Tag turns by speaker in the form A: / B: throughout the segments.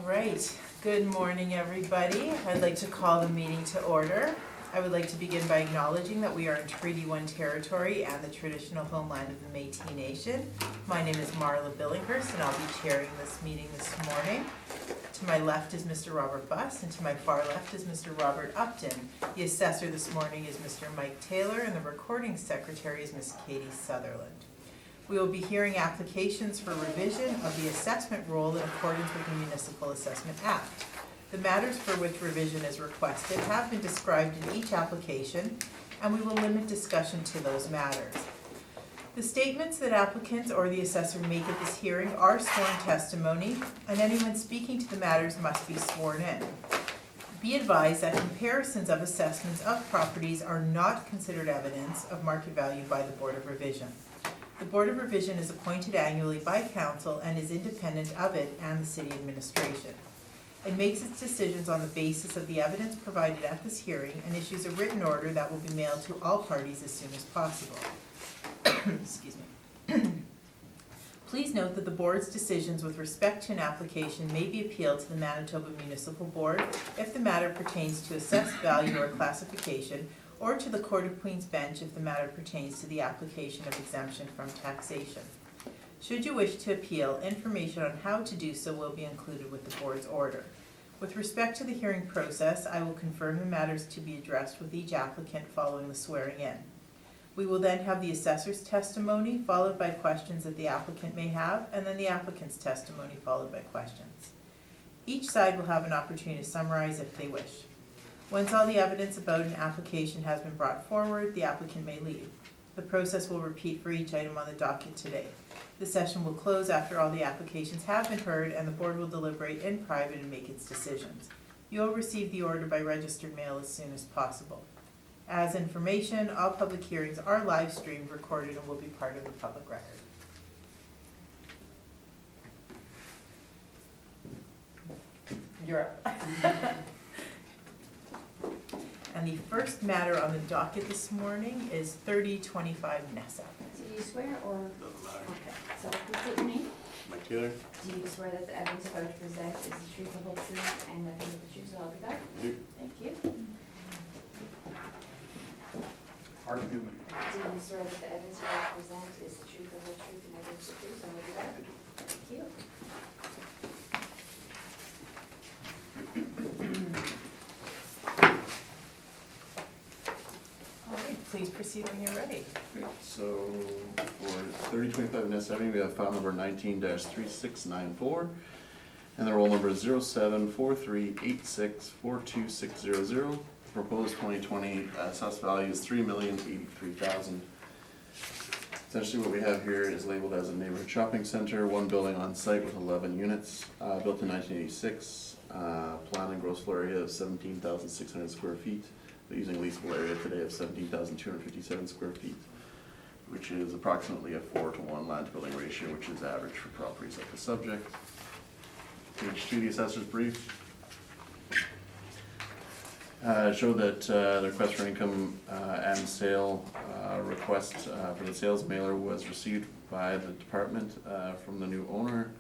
A: right, good morning everybody. I'd like to call the meeting to order. I would like to begin by acknowledging that we are in Treaty 1 territory and the traditional homeland of the Métis Nation. My name is Marla Billinghurst and I'll be chairing this meeting this morning. To my left is Mr. Robert Buss and to my far left is Mr. Robert Upton. The assessor this morning is Mr. Mike Taylor and the recording secretary is Ms. Katie Sutherland. We will be hearing applications for revision of the assessment roll in accordance with the Municipal Assessment Act. The matters for which revision is requested have been described in each application, and we will limit discussion to those matters. The statements that applicants or the assessor make at this hearing are sworn testimony, and anyone speaking to the matters must be sworn in. Be advised that comparisons of assessments of properties are not considered evidence of market value by the Board of Revision. The Board of Revision is appointed annually by Council and is independent of it and the City Administration. It makes its decisions on the basis of the evidence provided at this hearing and issues a written order that will be mailed to all parties as soon as possible. Excuse me. Please note that the Board's decisions with respect to an application may be appealed to the Manitoba Municipal Board if the matter pertains to assessed value or classification, or to the Court of Queen's Bench if the matter pertains to the application of exemption from taxation. Should you wish to appeal, information on how to do so will be included with the Board's order. With respect to the hearing process, I will confirm the matters to be addressed with each applicant following the swearing in. We will then have the assessor's testimony, followed by questions that the applicant may have, and then the applicant's testimony, followed by questions. Each side will have an opportunity to summarize if they wish. Once all the evidence about an application has been brought forward, the applicant may leave. The process will repeat for each item on the docket today. The session will close after all the applications have been heard and the Board will deliberate in private and make its decisions. You will receive the order by registered mail as soon as possible. As information, all public hearings are live streamed, recorded, and will be part of the public record. You're up. And the first matter on the docket this morning is 3025 Nessa.
B: So do you swear or? Okay, so repeat your name.
C: Mike Taylor.
B: Do you swear that the evidence you're about to present is the truth, the whole truth, and nothing but the truth, so help you God?
C: Do.
B: Thank you.
C: Argument.
B: Do you swear that the evidence you're about to present is the truth, the whole truth, and nothing but the truth, so help you God? Thank you.
A: All right, please proceed when you're ready.
C: Okay, so for 3025 Ness Avenue, we have file number 19-3694, and the roll number is 0743864260. Proposed 2020 assessed value is $3,083,000. Essentially what we have here is labeled as a neighborhood shopping center, one building on site with 11 units, built in 1986, plan and gross floor area of 17,600 square feet, but using leasable area today of 17,257 square feet, which is approximately a 4-to-1 land to building ratio, which is average for properties like the subject. Page 2, the assessor's brief. Show that the request for income and sale request for the sales mailer was received by the department from the new owner.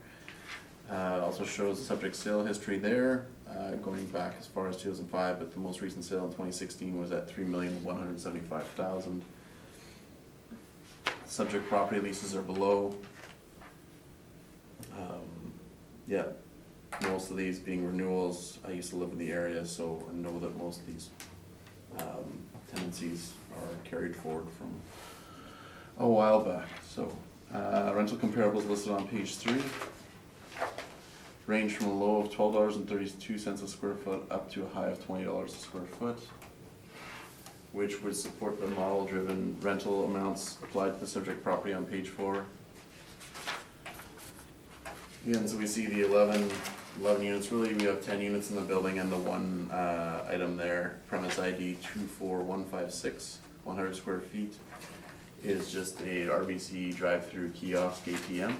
C: Also shows the subject sale history there, going back as far as 2005, but the most recent sale in 2016 was at $3,175,000. Subject property leases are below. Yeah. Most of these being renewals. I used to live in the area, so I know that most of these tenancies are carried forward from a while back. So rental comparables listed on page 3 range from a low of $12.32 a square foot up to a high of $20 a square foot, which would support the model-driven rental amounts applied to the subject property on page 4. Again, so we see the 11 units, really we have 10 units in the building, and the one item there, premise ID 24156, 100 square feet, is just a RBC drive-through kiosk ATM.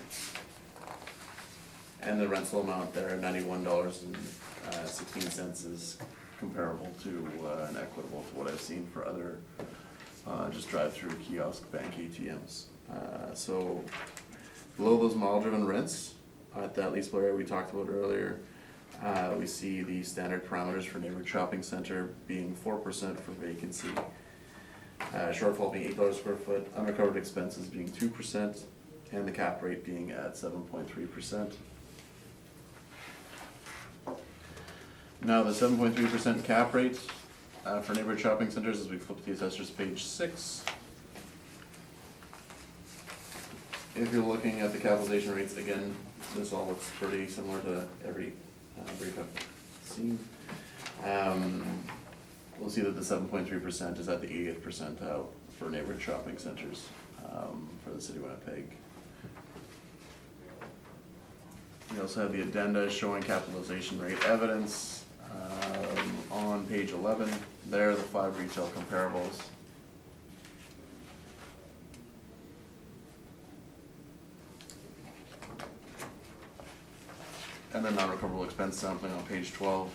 C: And the rental amount there, $91.16, is comparable to and equitable to what I've seen for other just drive-through kiosk bank ATMs. So below those model-driven rents, at that leasable area we talked about earlier, We see the standard parameters for neighborhood shopping center being 4% for vacancy. Shortfall being $8 square foot, unrecovered expenses being 2%, and the cap rate being at 7.3%. Now, the 7.3% cap rate for neighborhood shopping centers, as we flip to the assessors page 6. If you're looking at the capitalization rates, again, this all looks pretty similar to every brief I've seen. We'll see that the 7.3% is at the 80th percentile for neighborhood shopping centers for the city of Winnipeg. We also have the addenda showing capitalization rate evidence on page 11. There are the 5 retail comparables. And then non-recoverable expense sampling on page 12.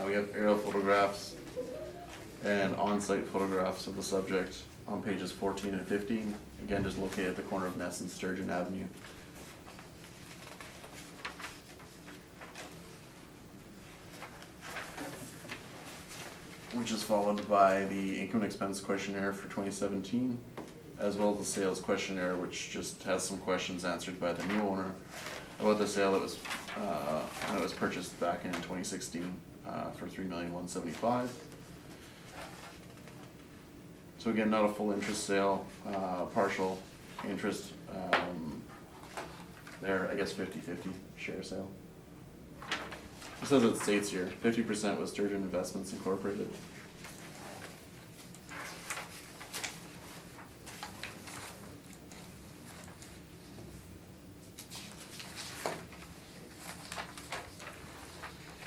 C: We have aerial photographs and on-site photographs of the subject on pages 14 and 15. Again, just located at the corner of Ness and Sturgeon Avenue. Which is followed by the income and expense questionnaire for 2017, as well as the sales questionnaire, which just has some questions answered by the new owner about the sale that was when it was purchased back in 2016 for $3,175,000. So again, not a full interest sale, partial interest. There, I guess 50-50 share sale. It says it states here, 50% was Sturgeon Investments Incorporated.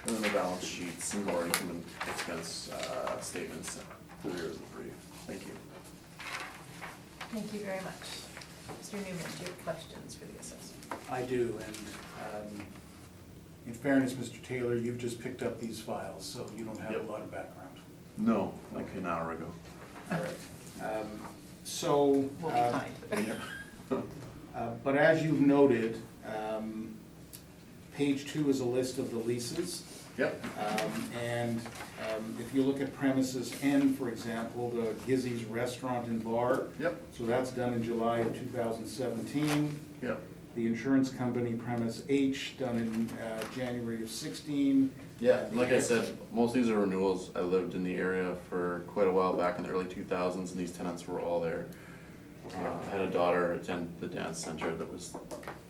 C: And then the balance sheet, some more income and expense statements for the years of brief. Thank you.
A: Thank you very much. Mr. Newman, do you have questions for the assessor?
D: I do, and in fairness, Mr. Taylor, you've just picked up these files, so you don't have
C: Yep.
D: a lot of background.
C: No, like an hour ago.
D: All right. So,
A: We'll be kind.
D: but as you've noted, page 2 is a list of the leases.
C: Yep.
D: And if you look at premises N, for example, the Gizzy's Restaurant and Bar.
C: Yep.
D: So that's done in July of 2017.
C: Yep.
D: The insurance company premise H, done in January of 16.
C: Yeah, like I said, most of these are renewals. I lived in the area for quite a while back in the early 2000s, and these tenants were all there. I had a daughter attend the dance center that was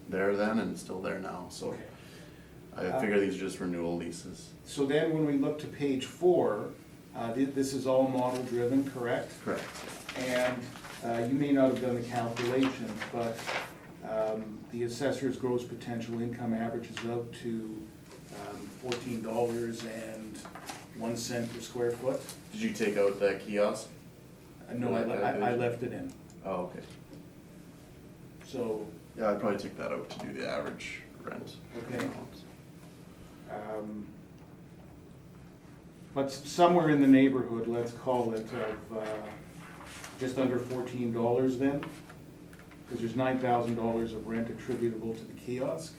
C: there then and still there now, so
D: Okay.
C: I figure these are just renewal leases.
D: So then when we look to page 4, this is all model driven, correct?
C: Correct.
D: And you may not have done the calculation, but the assessor's gross potential income averages out to $14.01 per square foot.
C: Did you take out that kiosk?
D: No, I left it in.
C: Oh, okay.
D: So,
C: Yeah, I'd probably take that out to do the average rent.
D: Okay. But somewhere in the neighborhood, let's call it of just under $14 then, because there's $9,000 of rent attributable to the kiosk.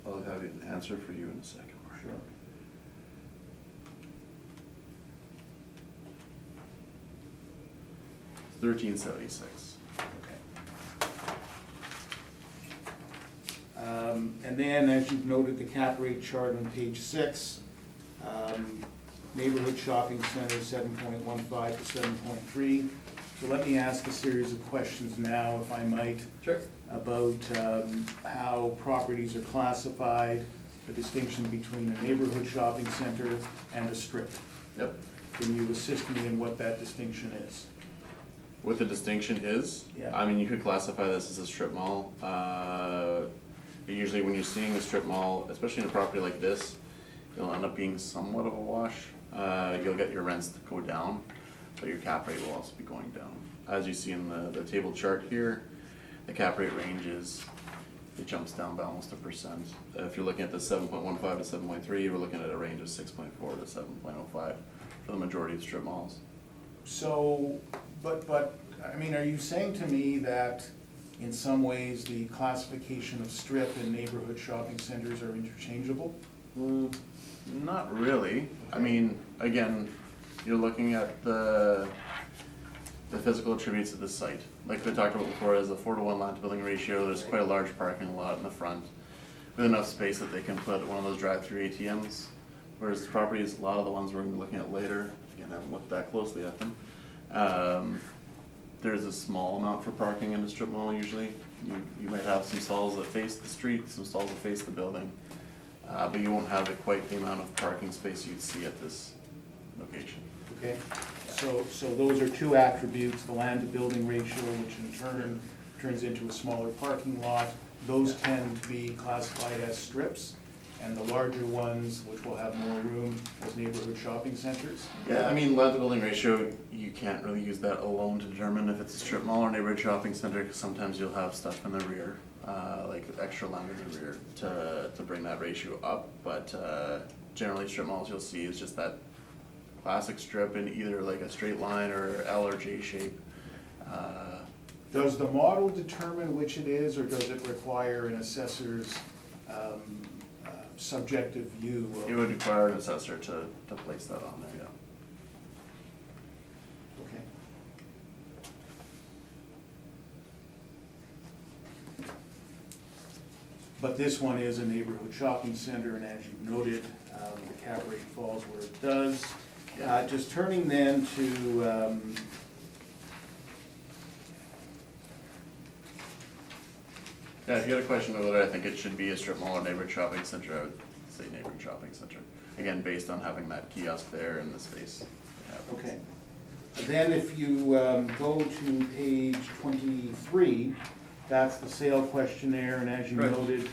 C: I'll have an answer for you in a second.
D: Sure.
C: $13.76.
D: And then, as you've noted, the cap rate chart on page 6, neighborhood shopping center 7.15 to 7.3. So let me ask a series of questions now, if I might.
C: Sure.
D: About how properties are classified, the distinction between a neighborhood shopping center and a strip.
C: Yep.
D: Can you assist me in what that distinction is?
C: What the distinction is,
D: Yeah.
C: I mean, you could classify this as a strip mall. Usually when you're seeing a strip mall, especially in a property like this, it'll end up being somewhat of a wash. You'll get your rents to go down, but your cap rate will also be going down. As you see in the table chart here, the cap rate range it jumps down by almost 1%. If you're looking at the 7.15 to 7.3, we're looking at a range of 6.4 to 7.05 for the majority of strip malls.
D: So, but, I mean, are you saying to me that in some ways the classification of strip and neighborhood shopping centers are interchangeable?
C: Not really. I mean, again, you're looking at the physical attributes of the site. Like we talked about before, as a 4-to-1 lot to building ratio, there's quite a large parking lot in the front with enough space that they can put one of those drive-through ATMs. Whereas the properties, a lot of the ones we're gonna be looking at later, again, I haven't looked that closely at them. There's a small amount for parking in a strip mall usually. You might have some stalls that face the street, some stalls that face the building. But you won't have quite the amount of parking space you'd see at this location.
D: Okay, so those are two attributes, the land to building ratio, which in turn turns into a smaller parking lot. Those tend to be classified as strips, and the larger ones, which will have more room, as neighborhood shopping centers.
C: Yeah, I mean, land to building ratio, you can't really use that alone to determine if it's a strip mall or neighborhood shopping center, because sometimes you'll have stuff in the rear, like extra land in the rear to bring that ratio up. But generally strip malls you'll see is just that classic strip in either like a straight line or L or J shape.
D: Does the model determine which it is, or does it require an assessor's subjective view of?
C: It would require an assessor to place that on there, yeah.
D: Okay. But this one is a neighborhood shopping center, and as you noted, the cap rate falls where it does. Just turning then to
C: Yeah, if you had a question about whether I think it should be a strip mall or neighborhood shopping center, I would say neighborhood shopping center. Again, based on having that kiosk there and the space.
D: okay. Then if you go to page 23, that's the sale questionnaire, and as you
C: Right.
D: noted,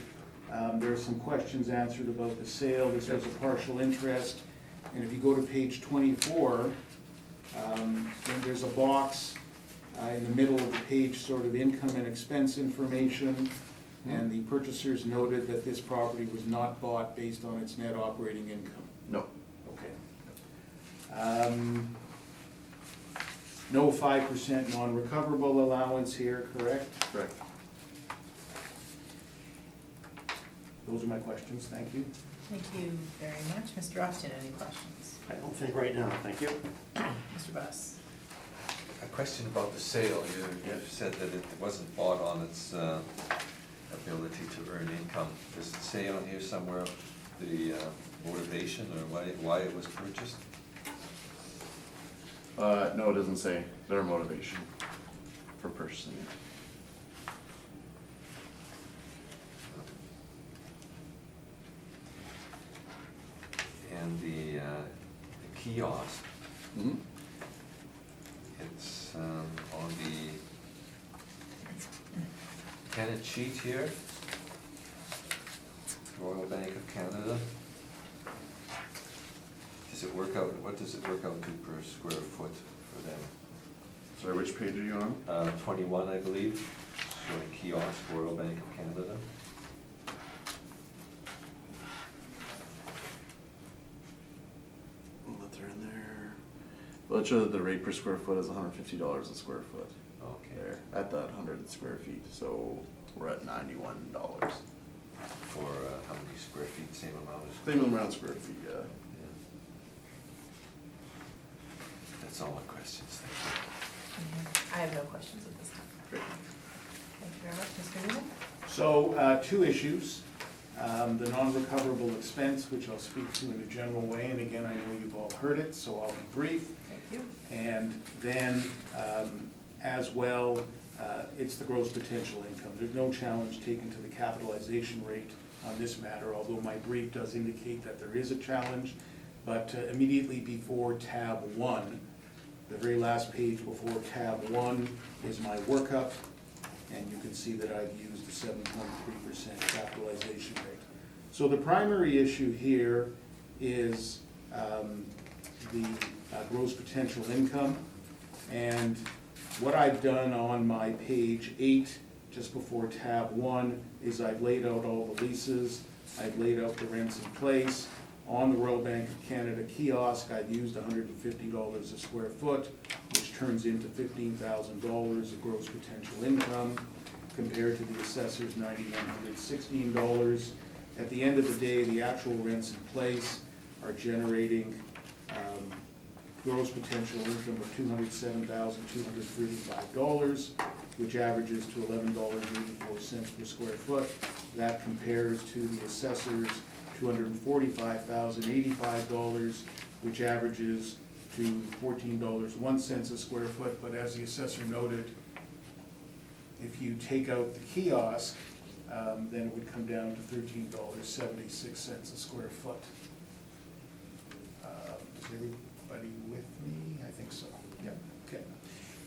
D: there are some questions answered about the sale. This was a partial interest. And if you go to page 24, then there's a box in the middle of the page, sort of income and expense information. And the purchasers noted that this property was not bought based on its net operating income.
C: No.
D: Okay. No 5% non-recoverable allowance here, correct?
C: Correct.
D: Those are my questions, thank you.
A: Thank you very much. Mr. Austin, any questions?
E: I don't think right now, thank you.
A: Mr. Buss?
F: A question about the sale. You said that it wasn't bought on its ability to earn income. Does it say on here somewhere the motivation or why it was purchased?
C: No, it doesn't say their motivation for purchasing it.
F: And the kiosk,
C: Mm-hmm.
F: it's on the tenant sheet here, Royal Bank of Canada. Does it work out, what does it work out to per square foot for them?
C: Sorry, which page are you on?
F: 21, I believe, showing kiosk, Royal Bank of Canada.
C: Let her in there. Well, it shows that the rate per square foot is $150 a square foot.
F: Okay.
C: There, at that 100 square feet, so we're at $91.
F: For how many square feet, same amount as?
C: Same amount of square feet, yeah.
F: Yeah. That's all my questions, thank
A: I have no questions at this time.
C: Great.
A: Thank you very much. Mr. Newman?
D: So, two issues. The non-recoverable expense, which I'll speak to in a general way, and again, I know you've all heard it, so I'll be brief.
A: Thank you.
D: And then, as well, it's the gross potential income. There's no challenge taken to the capitalization rate on this matter, although my brief does indicate that there is a challenge. But immediately before tab 1, the very last page before tab 1 is my workup, and you can see that I've used the 7.3% capitalization rate. So the primary issue here is the gross potential income. And what I've done on my page 8, just before tab 1, is I've laid out all the leases, I've laid out the rents in place. On the Royal Bank of Canada kiosk, I've used $150 a square foot, which turns into $15,000 of gross potential income. compared to the assessor's $9,116. At the end of the day, the actual rents in place are generating gross potential income of $207,235, which averages to $11.84 per square foot. That compares to the assessor's $245,085, which averages to $14.01 a square foot. But as the assessor noted, if you take out the kiosk, then it would come down to $13.76 a square foot. Is everybody with me? I think so. Yeah. Okay.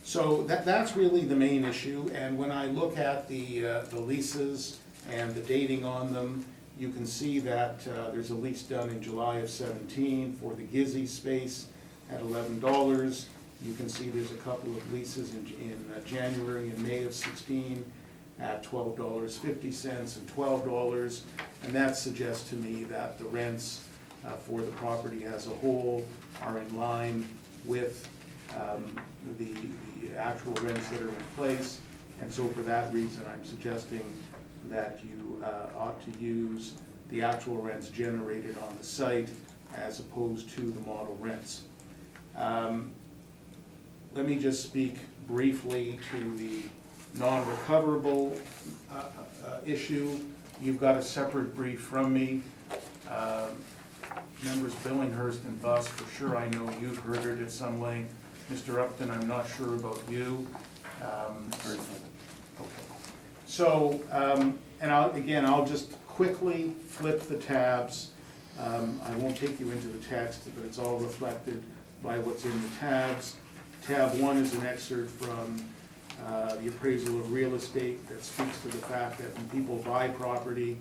D: So that's really the main issue. And when I look at the leases and the dating on them, you can see that there's a lease done in July of 17 for the Gizzy space at $11. You can see there's a couple of leases in January and May of 16 at $12.50 and $12. And that suggests to me that the rents for the property as a whole are in line with the actual rents that are in place. And so for that reason, I'm suggesting that you ought to use the actual rents generated on the site as opposed to the model rents. Let me just speak briefly to the non-recoverable issue. You've got a separate brief from me. Members Billinghurst and Buss, for sure I know you've heard it at some length. Mr. Upton, I'm not sure about you. Okay. So, and I'll just quickly flip the tabs. I won't take you into the text, but it's all reflected by what's in the tabs. Tab 1 is an excerpt from the appraisal of real estate that speaks to the fact that when people buy property,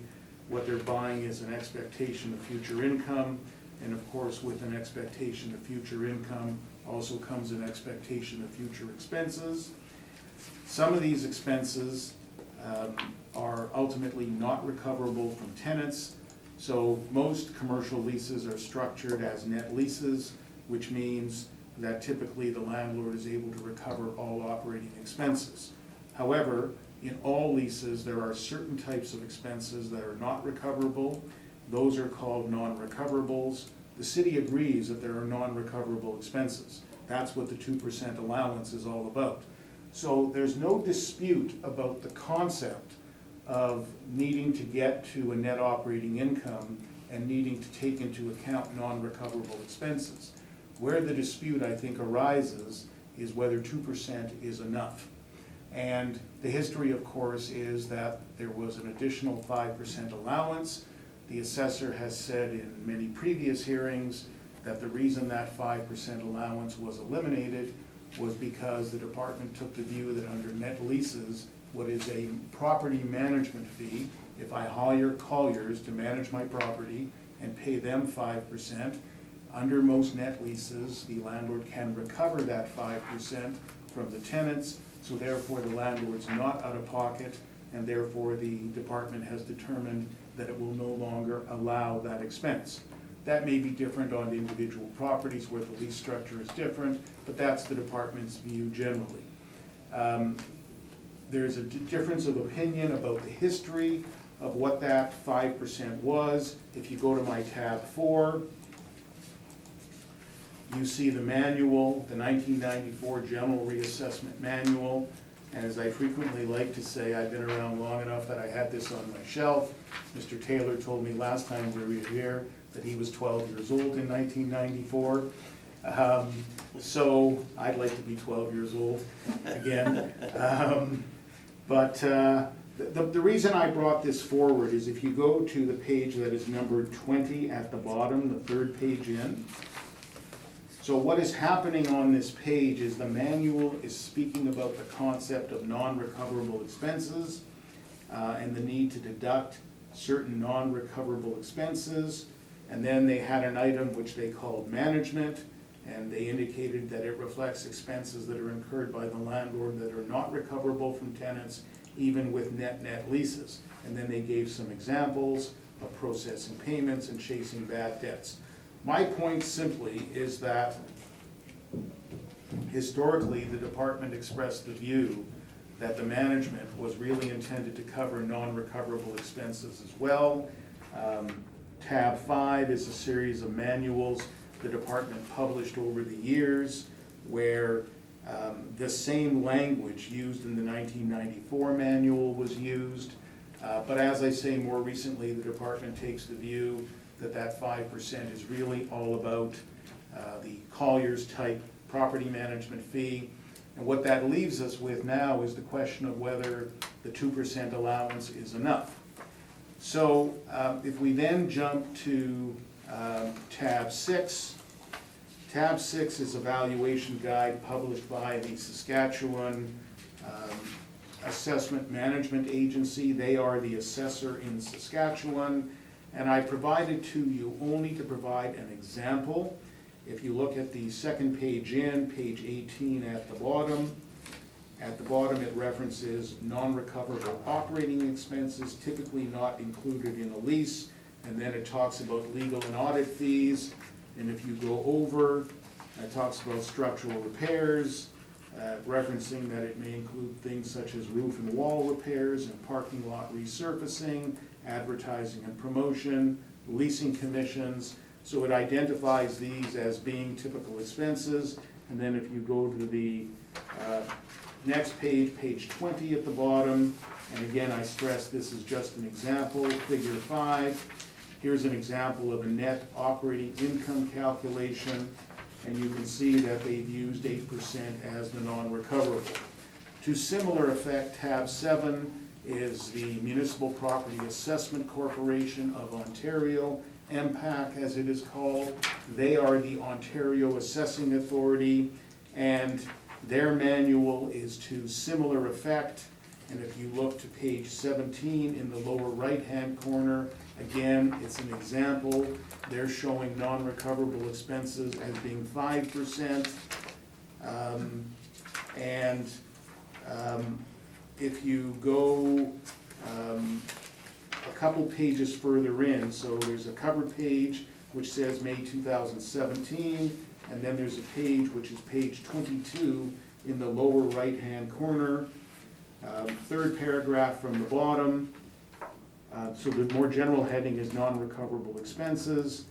D: what they're buying is an expectation of future income. And of course, with an expectation of future income also comes an expectation of future expenses. Some of these expenses are ultimately not recoverable from tenants. So most commercial leases are structured as net leases, which means that typically the landlord is able to recover all operating expenses. However, in all leases, there are certain types of expenses that are not recoverable. Those are called non-recoverables. The city agrees that there are non-recoverable expenses. That's what the 2% allowance is all about. So there's no dispute about the concept of needing to get to a net operating income and needing to take into account non-recoverable expenses. Where the dispute, I think, arises is whether 2% is enough. And the history, of course, is that there was an additional 5% allowance. The assessor has said in many previous hearings that the reason that 5% allowance was eliminated was because the department took the view that under net leases, what is a property management fee, if I hire Colliers to manage my property and pay them 5%, under most net leases, the landlord can recover that 5% from the tenants, so therefore the landlord's not out of pocket, and therefore the department has determined that it will no longer allow that expense. That may be different on individual properties where the lease structure is different, but that's the department's view generally. There's a difference of opinion about the history of what that 5% was. If you go to my tab 4, you see the manual, the 1994 General Reassessment Manual. And as I frequently like to say, I've been around long enough that I had this on my shelf. Mr. Taylor told me last time we were here that he was 12 years old in 1994. So I'd like to be 12 years old again. But the reason I brought this forward is if you go to the page that is numbered 20 at the bottom, the third page in. So what is happening on this page is the manual is speaking about the concept of non-recoverable expenses and the need to deduct certain non-recoverable expenses. And then they had an item which they called management, and they indicated that it reflects expenses that are incurred by the landlord that are not recoverable from tenants, even with net leases. And then they gave some examples of processing payments and chasing bad debts. My point simply is that historically the department expressed the view that the management was really intended to cover non-recoverable expenses as well. Tab 5 is a series of manuals the department published over the years where the same language used in the 1994 manual was used. But as I say, more recently, the department takes the view that that 5% is really all about the Colliers type property management fee. And what that leaves us with now is the question of whether the 2% allowance is enough. So if we then jump to tab 6, tab 6 is a valuation guide published by the Saskatchewan Assessment Management Agency. They are the assessor in Saskatchewan, and I provided to you only to provide an example. If you look at the second page in, page 18 at the bottom it references non-recoverable operating expenses typically not included in a lease, and then it talks about legal and audit fees, and if you go over, it talks about structural repairs, referencing that it may include things such as roof and wall repairs and parking lot resurfacing, advertising and promotion, leasing commissions. So it identifies these as being typical expenses. And then if you go to the next page, page 20 at the bottom, and again I stress this is just an example, figure 5. Here's an example of a net operating income calculation, and you can see that they've used 8% as the non-recoverable. To similar effect, tab 7 is the Municipal Property Assessment Corporation of Ontario, MPAC as it is called. They are the Ontario Assessing Authority, and their manual is to similar effect. And if you look to page 17 in the lower right-hand corner, again, it's an example. They're showing non-recoverable expenses as being 5%. If you go a couple pages further in, so there's a cover page which says May 2017, and then there's a page which is page 22 in the lower right-hand corner. Third paragraph from the bottom. So the more general heading is non-recoverable expenses.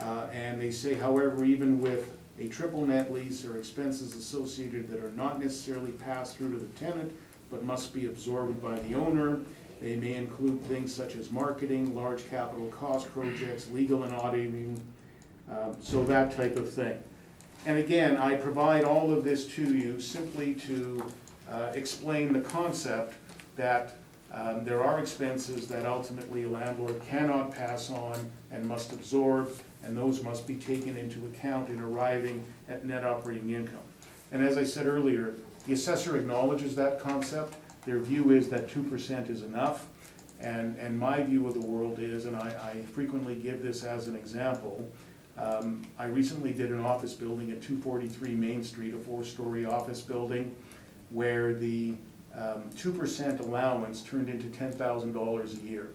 D: And they say, however, even with a triple net lease or expenses associated that are not necessarily passed through to the tenant, but must be absorbed by the owner, they may include things such as marketing, large capital cost projects, legal and auditing, so that type of thing. And again, I provide all of this to you simply to explain the concept that there are expenses that ultimately a landlord cannot pass on and must absorb, and those must be taken into account in arriving at net operating income. And as I said earlier, the assessor acknowledges that concept. Their view is that 2% is enough, and my view of the world is, and I frequently give this as an example, I recently did an office building at 243 Main Street, a 4-story office building, where the 2% allowance turned into $10,000 a year.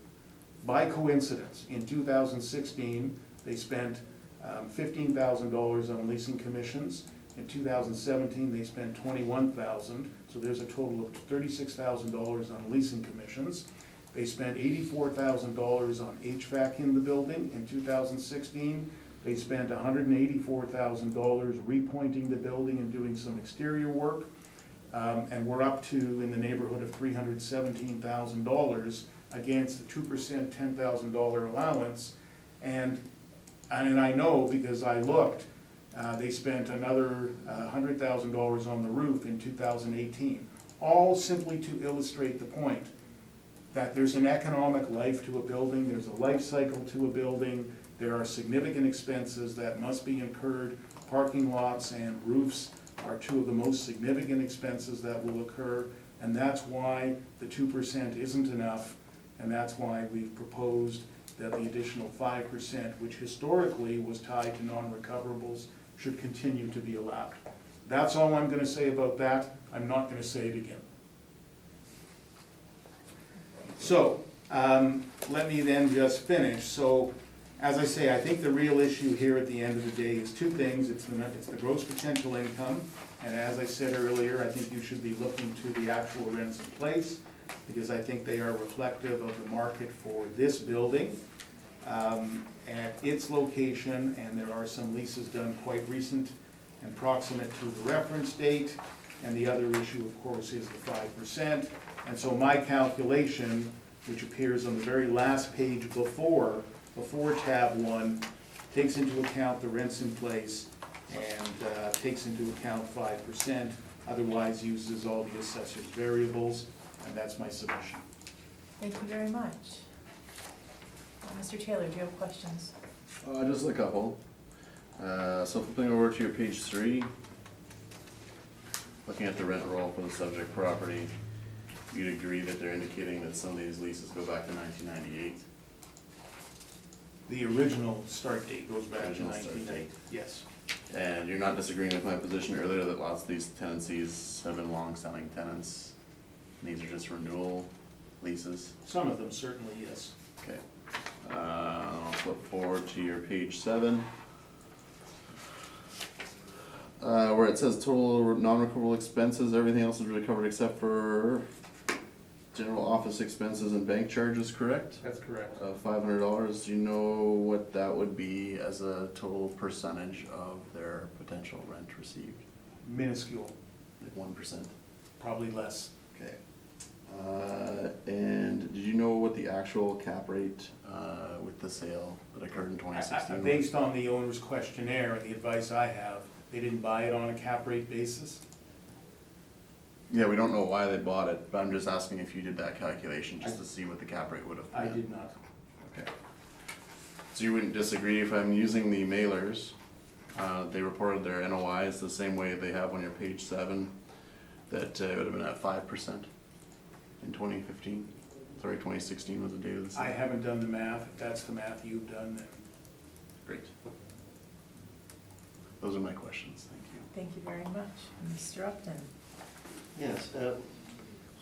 D: By coincidence, in 2016, they spent $15,000 on leasing commissions. In 2017, they spent $21,000, so there's a total of $36,000 on leasing commissions. They spent $84,000 on HVAC in the building in 2016. They spent $184,000 repointing the building and doing some exterior work. And we're up to in the neighborhood of $317,000 against the 2% $10,000 allowance. And I know because I looked, they spent another $100,000 on the roof in 2018. All simply to illustrate the point that there's an economic life to a building, there's a life cycle to a building, there are significant expenses that must be incurred. Parking lots and roofs are two of the most significant expenses that will occur, and that's why the 2% isn't enough, and that's why we've proposed that the additional 5%, which historically was tied to non-recoverables, should continue to be allowed. That's all I'm going to say about that. I'm not going to say it again. So, let me then just finish. So, As I say, I think the real issue here at the end of the day is two things. It's the gross potential income, and as I said earlier, I think you should be looking to the actual rents in place, because I think they are reflective of the market for this building, at its location, and there are some leases done quite recent and proximate to the reference date. And the other issue, of course, is the 5%. And so my calculation, which appears on the very last page before tab 1, takes into account the rents in place and takes into account 5%, otherwise uses all the assessor's variables, and that's my submission.
A: Thank you very much. Mr. Taylor, do you have questions?
C: Just a couple. So flipping over to your page 3, looking at the rent roll for the subject property, you'd agree that they're indicating that some of these leases go back to 1998?
D: The original start date goes back to
C: Original start
D: 1998, yes.
C: And you're not disagreeing with my position earlier that lots of these tenancies have been long-standing tenants? And these are just renewal leases?
D: Some of them certainly, yes.
C: Okay. I'll flip forward to your page 7. Where it says total non-recoverable expenses, everything else is recovered except for general office expenses and bank charges, correct?
D: That's correct.
C: $500, do you know what that would be as a total percentage of their potential rent received?
D: Minuscule,
C: Like 1%?
D: probably less.
C: Okay. And did you know what the actual cap rate with the sale that occurred in 2016 was?
D: Based on the owner's questionnaire and the advice I have, they didn't buy it on a cap rate basis.
C: Yeah, we don't know why they bought it, but I'm just asking if you did that calculation just to see what the cap rate would have been.
D: I did not.
C: Okay. So you wouldn't disagree if I'm using the mailers, they reported their NOIs the same way they have on your page 7, that it would have been at 5% in 2015? Sorry, 2016 was the date of the sale.
D: I haven't done the math. If that's the math you've done, then
C: Great. Those are my questions, thank you.
A: Thank you very much. Mr. Upton?
E: Yes, so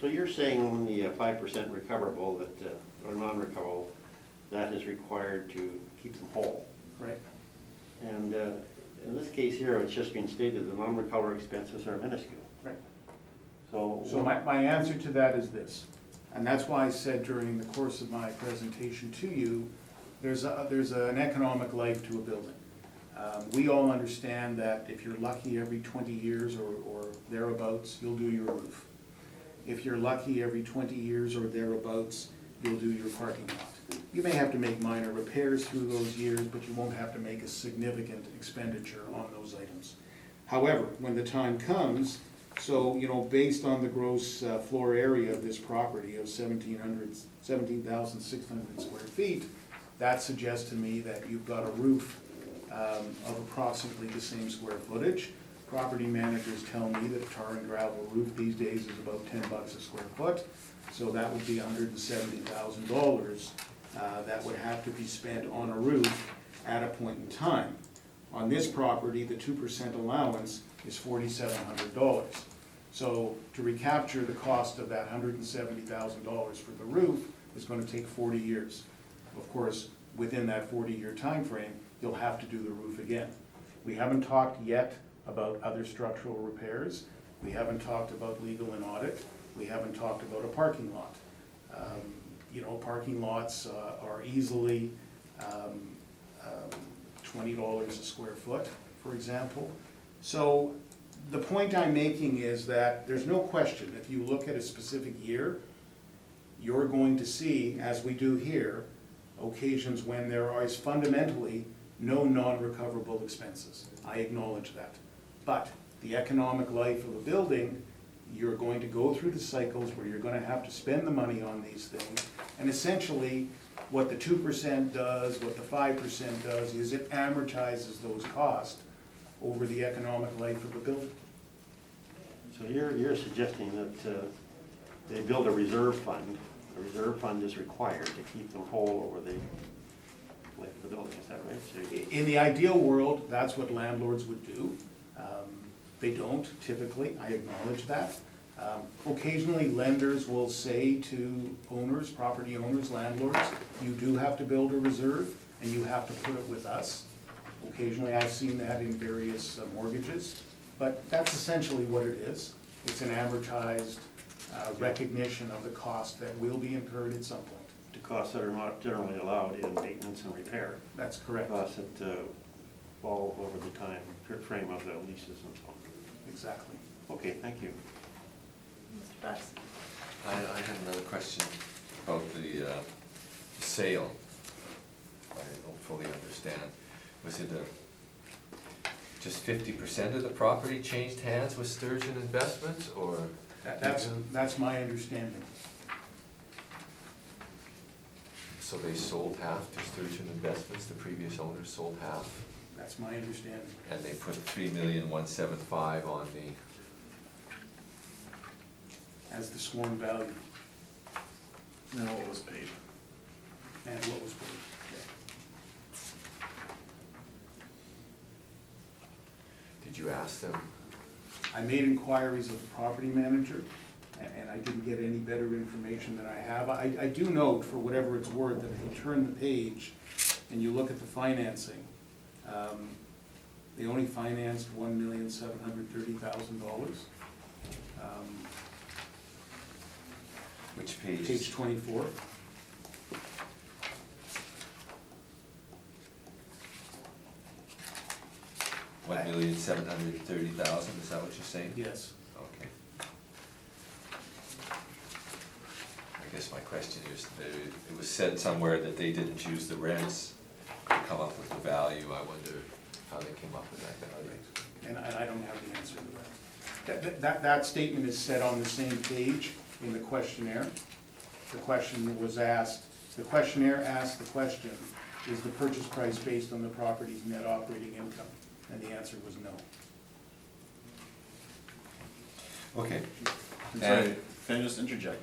E: you're saying when the 5% recoverable, that, or non-recoverable, that is required to keep them whole.
D: right.
E: And in this case here, it's just been stated the non-recoverable expenses are minuscule.
D: Right.
E: So,
D: my answer to that is this, and that's why I said during the course of my presentation to you, there's an economic life to a building. We all understand that if you're lucky every 20 years or thereabouts, you'll do your roof. If you're lucky every 20 years or thereabouts, you'll do your parking lot. You may have to make minor repairs through those years, but you won't have to make a significant expenditure on those items. However, when the time comes, so, you know, based on the gross floor area of this property of 17,600 square feet, that suggests to me that you've got a roof of approximately the same square footage. Property managers tell me that a tar and gravel roof these days is about $10 a square foot, so that would be $170,000 that would have to be spent on a roof at a point in time. On this property, the 2% allowance is $4,700. So to recapture the cost of that $170,000 for the roof is going to take 40 years. Of course, within that 40-year time frame, you'll have to do the roof again. We haven't talked yet about other structural repairs. We haven't talked about legal and audit. We haven't talked about a parking lot. You know, parking lots are easily $20 a square foot, for example. So the point I'm making is that there's no question, if you look at a specific year, you're going to see, as we do here, occasions when there is fundamentally no non-recoverable expenses. I acknowledge that. But the economic life of a building, you're going to go through the cycles where you're going to have to spend the money on these things. And essentially, what the 2% does, what the 5% does, is it amortizes those costs over the economic life of a building.
E: so you're suggesting that they build a reserve fund. A reserve fund is required to keep them whole over the life of the building, is that right? So
D: In the ideal world, that's what landlords would do. They don't typically, I acknowledge that. Occasionally, lenders will say to owners, property owners, landlords, you do have to build a reserve. and you have to put it with us. Occasionally, I've seen that in various mortgages, but that's essentially what it is. It's an amortized recognition of the cost that will be incurred at some point.
E: The costs that are not generally allowed in maintenance and repair.
D: That's correct.
E: Costs that fall over the time frame of the leases and so on.
D: Exactly.
E: Okay, thank you.
A: Mr. Buss?
F: I have another question about the sale. I don't fully understand. Was it just 50% of the property changed hands with Sturgeon Investments, or?
D: That's my understanding.
F: So they sold half to Sturgeon Investments, the previous owners sold half,
D: That's my understanding.
F: and they put $3,175,000 on the,
D: As the sworn value
C: Now what was paid?
D: and what was paid.
F: did you ask them?
D: I made inquiries of the property manager, and I didn't get any better information than I have. I do note, for whatever it's worth, that if you turn the page and you look at the financing, they only financed $1,730,000.
F: Which page?
D: Page 24.
F: $1,730,000, is that what you're saying?
D: Yes.
F: Okay. I guess my question is, it was said somewhere that they didn't use the rents to come up with the value. I wonder how they came up with that value.
D: And I don't have the answer to that. That statement is said on the same page in the questionnaire. The question was asked, the questionnaire asked the question, is the purchase price based on the property's net operating income? And the answer was no.
F: Okay.
C: Sorry, can I just interject?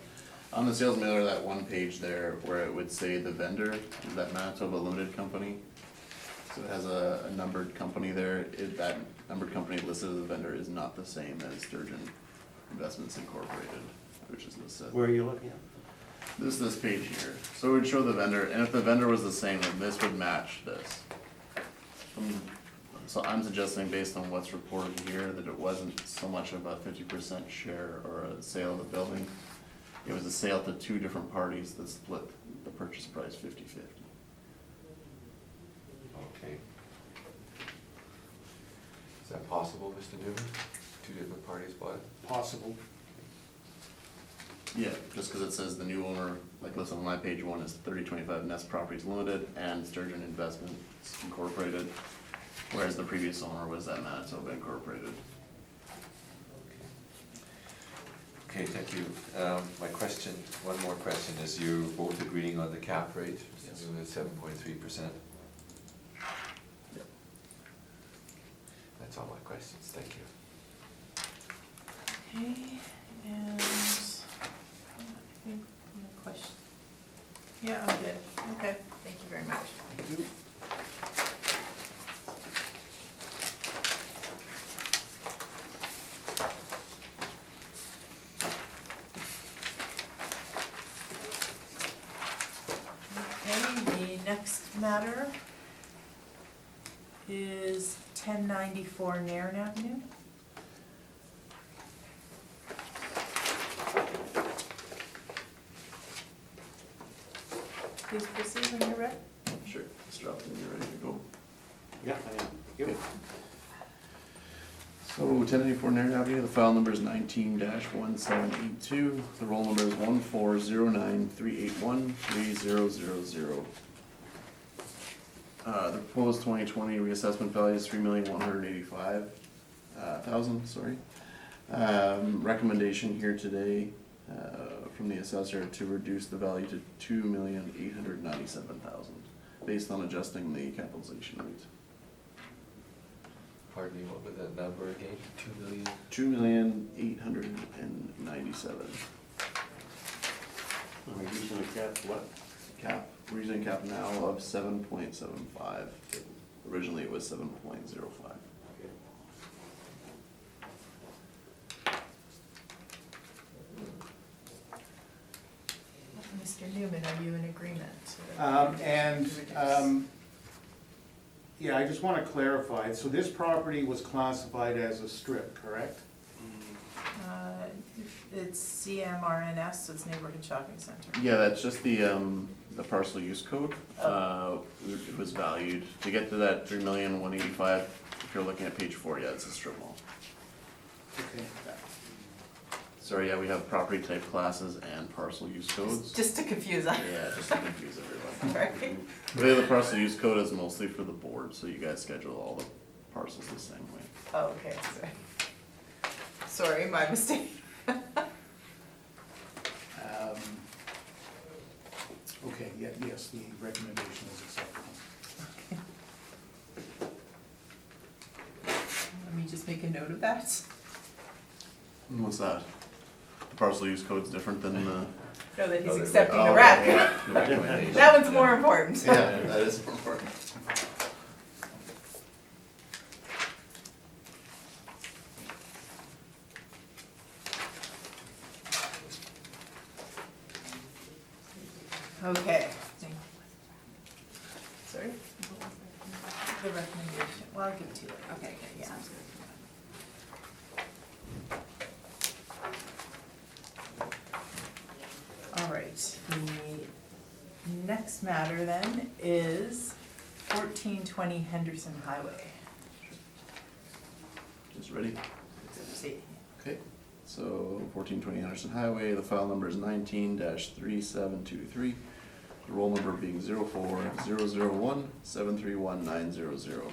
C: On the sales mailer, that one page there where it would say the vendor, that Manitoba Limited Company, so it has a numbered company there, that numbered company listed as a vendor is not the same as Sturgeon Investments Incorporated, which is listed.
E: Where are you looking at?
C: This page here, so it would show the vendor, and if the vendor was the same, then this would match this. So I'm suggesting, based on what's reported here, that it wasn't so much of a 50% share or a sale of the building. It was a sale to two different parties that split the purchase price 50-50.
F: Okay. Is that possible, Mr. Newman? Two different parties bought it?
D: Possible.
C: Yeah, just because it says the new owner, like listen, on my page one is 3025 Nest Properties Limited and Sturgeon Investments Incorporated, whereas the previous owner was at Manitoba Incorporated.
F: Okay, thank you. My question, one more question, is you both agreeing on the cap rate?
C: Yes.
F: 7.3%?
C: Yep.
F: That's all my questions, thank you.
A: Okay, and I think my question. Yeah, I'm good. Okay, thank you very much.
D: Thank you.
A: Okay, the next matter is 1094 Nairn Avenue. Please proceed when you're ready.
C: Sure, Mr. Upton, you ready to go?
E: Yeah, I am.
C: Okay. So 1084 Nairn Avenue, the file number is 19-1782, the roll number is 14093813000. The proposed 2020 reassessment value is $3,185,000, sorry. Recommendation here today, from the assessor to reduce the value to $2,897,000, based on adjusting the capitalization rate.
F: Pardon me, what was that number again? 2 million?
C: $2,897,000.
E: We're using a cap, what?
C: Cap, we're using a cap now of 7.75. Originally it was 7.05.
E: Okay.
A: Mr. Newman, are you in agreement?
D: Yeah, I just wanna clarify, so this property was classified as a strip, correct?
A: It's CMRNS, so it's Neighborhood Shopping Center.
C: Yeah, that's just the parcel use code. It was valued, to get to that 3,185,000, if you're looking at page 4, yeah, it's a strip mall.
D: Okay.
C: Sorry, yeah, we have property type classes and parcel use codes.
A: Just to confuse us.
C: Yeah, just to confuse everyone.
A: Right.
C: The parcel use code is mostly for the board, so you guys schedule all the parcels the same way.
A: Oh, okay, sorry, my mistake.
D: Okay, yeah, yes, the recommendation is acceptable.
A: Let me just make a note of that.
C: And what's that? The parcel use code's different than the.
A: No, that he's
F: Oh,
A: accepting
C: Oh,
A: the rec.
C: yeah, the recommendation.
A: That one's more important.
C: Yeah, that is important.
A: Okay. Sorry? The recommendation, well, I'll give it to you.
B: Okay,
A: Yeah.
B: sounds good.
A: All right, the next matter then is 1420 Henderson Highway.
C: Just ready?
A: See,
C: Okay. So 1420 Anderson Highway, the file number is 19-3723. The roll number being 040017319000.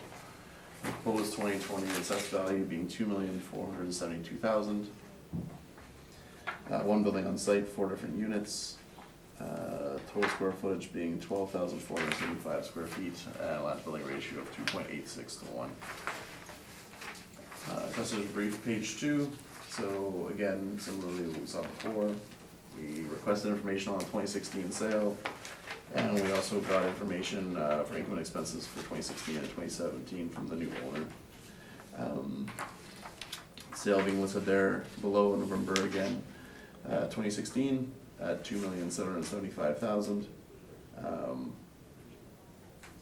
C: Proposed 2020 assessed value being 2,472,000. One building on site, 4 different units. Total square footage being 12,475 square feet, lot building ratio of 2.86 to 1. Assessor's brief, page 2. So again, similarly to what we saw before, we requested information on the 2016 sale, and we also got information for income and expenses for 2016 and 2017 from the new owner. Sale being listed there below in November again, 2016 at 2,775,000.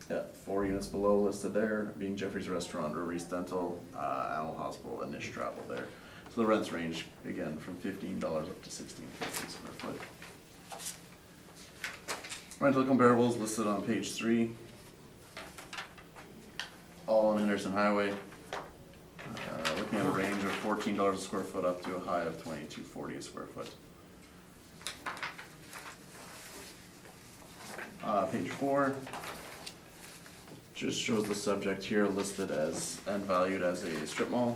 C: Yeah, 4 units below listed there, being Jeffrey's Restaurant, Reese Dental, Animal Hospital, and Niche Travel there. So the rents range, again, from $15 up to $16.50 square foot. Rental comparables listed on page 3. All on Henderson Highway. Looking at a range of $14 a square foot up to a high of $22.40 a square foot. Page 4 just shows the subject here listed as and valued as a strip mall.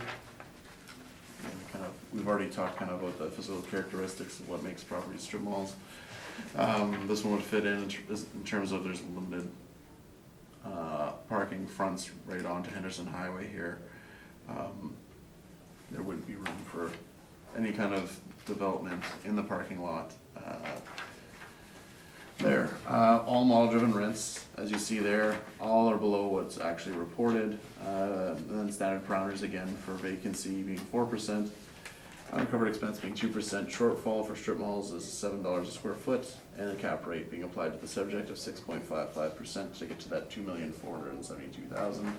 C: And we've already talked kind of about the physical characteristics of what makes properties strip malls. This one would fit in terms of there's limited parking fronts right onto Henderson Highway here. There wouldn't be room for any kind of development in the parking lot there. All model-driven rents, as you see there, all are below what's actually reported. And then standard parameters again for vacancy being 4%, uncovered expense being 2%, shortfall for strip malls is $7 a square foot, and a cap rate being applied to the subject of 6.55% to get to that 2,472,000.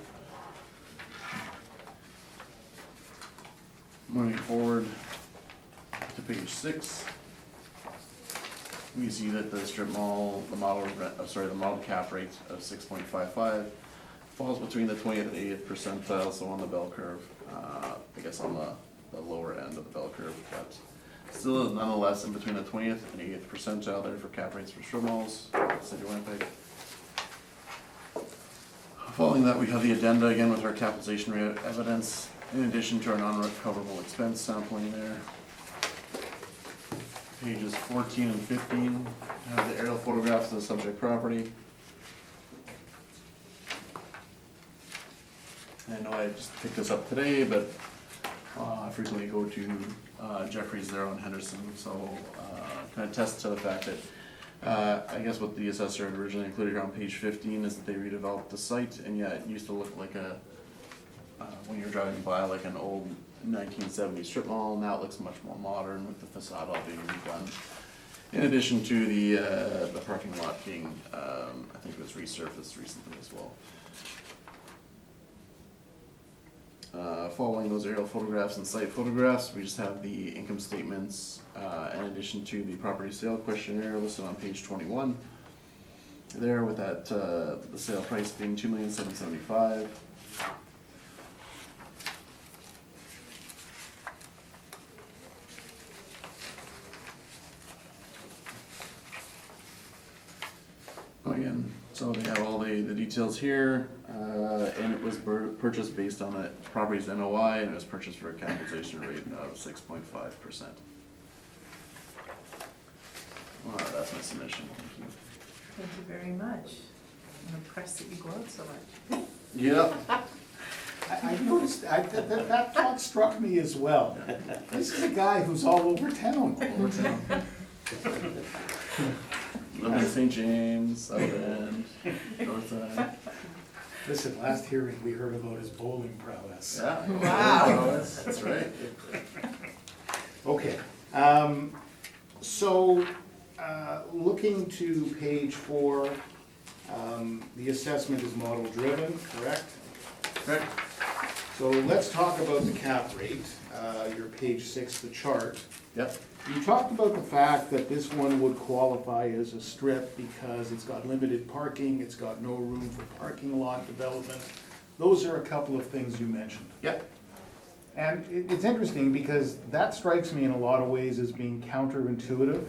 C: Moving forward to page 6. We see that the strip mall, the model cap rate of 6.55 falls between the 20th and 80th percentile, so on the bell curve, I guess on the lower end of the bell curve, but still is nonetheless in between the 20th and 80th percentile there for cap rates for strip malls, City of Winnipeg. Following that, we have the addenda again with our capitalization rate evidence, in addition to our non-recoverable expense sampling there. Pages 14 and 15 have the aerial photographs of the subject property. I know I just picked this up today, but I frequently go to Jeffrey's there on Henderson, so kind of test to the fact that I guess what the assessor had originally included here on page 15 is that they redeveloped the site, and yeah, it used to look like a when you're driving by like an old 1970s strip mall. Now it looks much more modern with the facade all being redone. In addition to the parking lot being, I think it was resurfaced recently as well. Following those aerial photographs and site photographs, we just have the income statements, in addition to the property sale questionnaire listed on page 21. There with that, the sale price being $2,775,000. Again, so they have all the details here, and it was purchased based on the property's NOI, and it was purchased for a capitalization rate of 6.5%. That's my submission, thank you.
A: Thank you very much. I'm impressed that you go out so much.
C: Yep.
D: I noticed, that thought struck me as well. This is a guy who's all over town.
C: Live in St. James, South End, North End.
D: Listen, last hearing, we heard about his bowling prowess.
C: Yeah.
A: Wow.
C: That's right.
D: Okay, so, looking to page 4, the assessment is model driven, correct?
C: Correct.
D: So let's talk about the cap rate, your page 6, the chart.
C: Yep.
D: You talked about the fact that this one would qualify as a strip because it's got limited parking, it's got no room for parking lot development. Those are a couple of things you mentioned.
C: Yep.
D: And it's interesting because that strikes me in a lot of ways as being counterintuitive,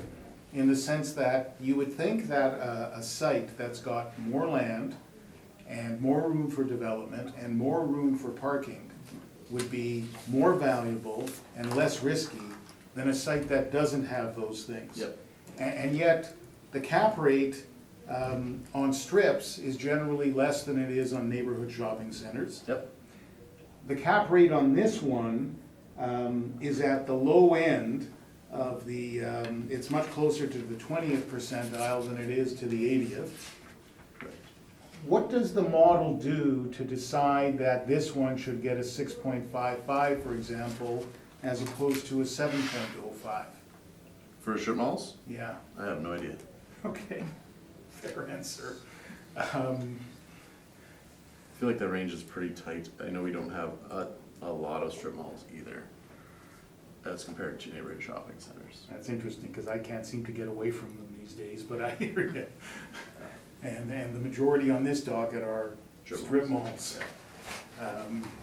D: in the sense that you would think that a site that's got more land and more room for development and more room for parking would be more valuable and less risky than a site that doesn't have those things.
C: Yep.
D: And yet, the cap rate on strips is generally less than it is on neighborhood shopping centers.
C: Yep.
D: The cap rate on this one is at the low end of the, it's much closer to the 20th percentile than it is to the 80th. What does the model do to decide that this one should get a 6.55, for example, as opposed to a 7.05?
C: For strip malls?
D: Yeah,
C: I have no idea.
D: okay, fair answer.
C: I feel like the range is pretty tight. I know we don't have a lot of strip malls either, as compared to neighborhood shopping centers.
D: That's interesting, because I can't seem to get away from them these days, but I hear you. And the majority on this docket are strip malls.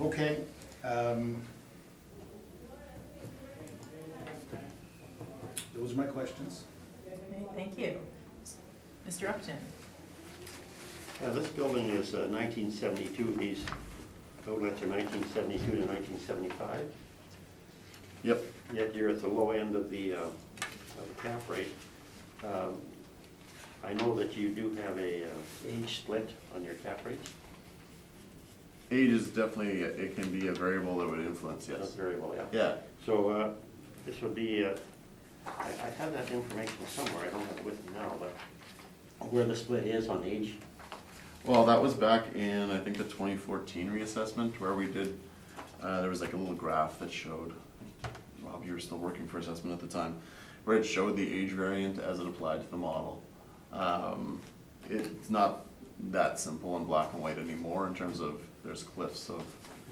D: Okay. Those are my questions.
A: Okay, thank you. Mr. Upton?
E: This building is 1972, these outlets are 1972 to 1975,
C: Yep.
E: yet you're at the low end of the cap rate. I know that you do have a age split on your cap rates.
C: Age is definitely, it can be a variable that would influence,
E: That's
C: yes.
E: very well, yeah.
C: Yeah.
E: So this would be, I have that information somewhere, I don't have it with me now, but where the split is on age.
C: Well, that was back in, I think, the 2014 reassessment where we did, there was like a little graph that showed, Rob, you were still working for assessment at the time, where it showed the age variant as it applied to the model. It's not that simple in black and white anymore in terms of there's cliffs of.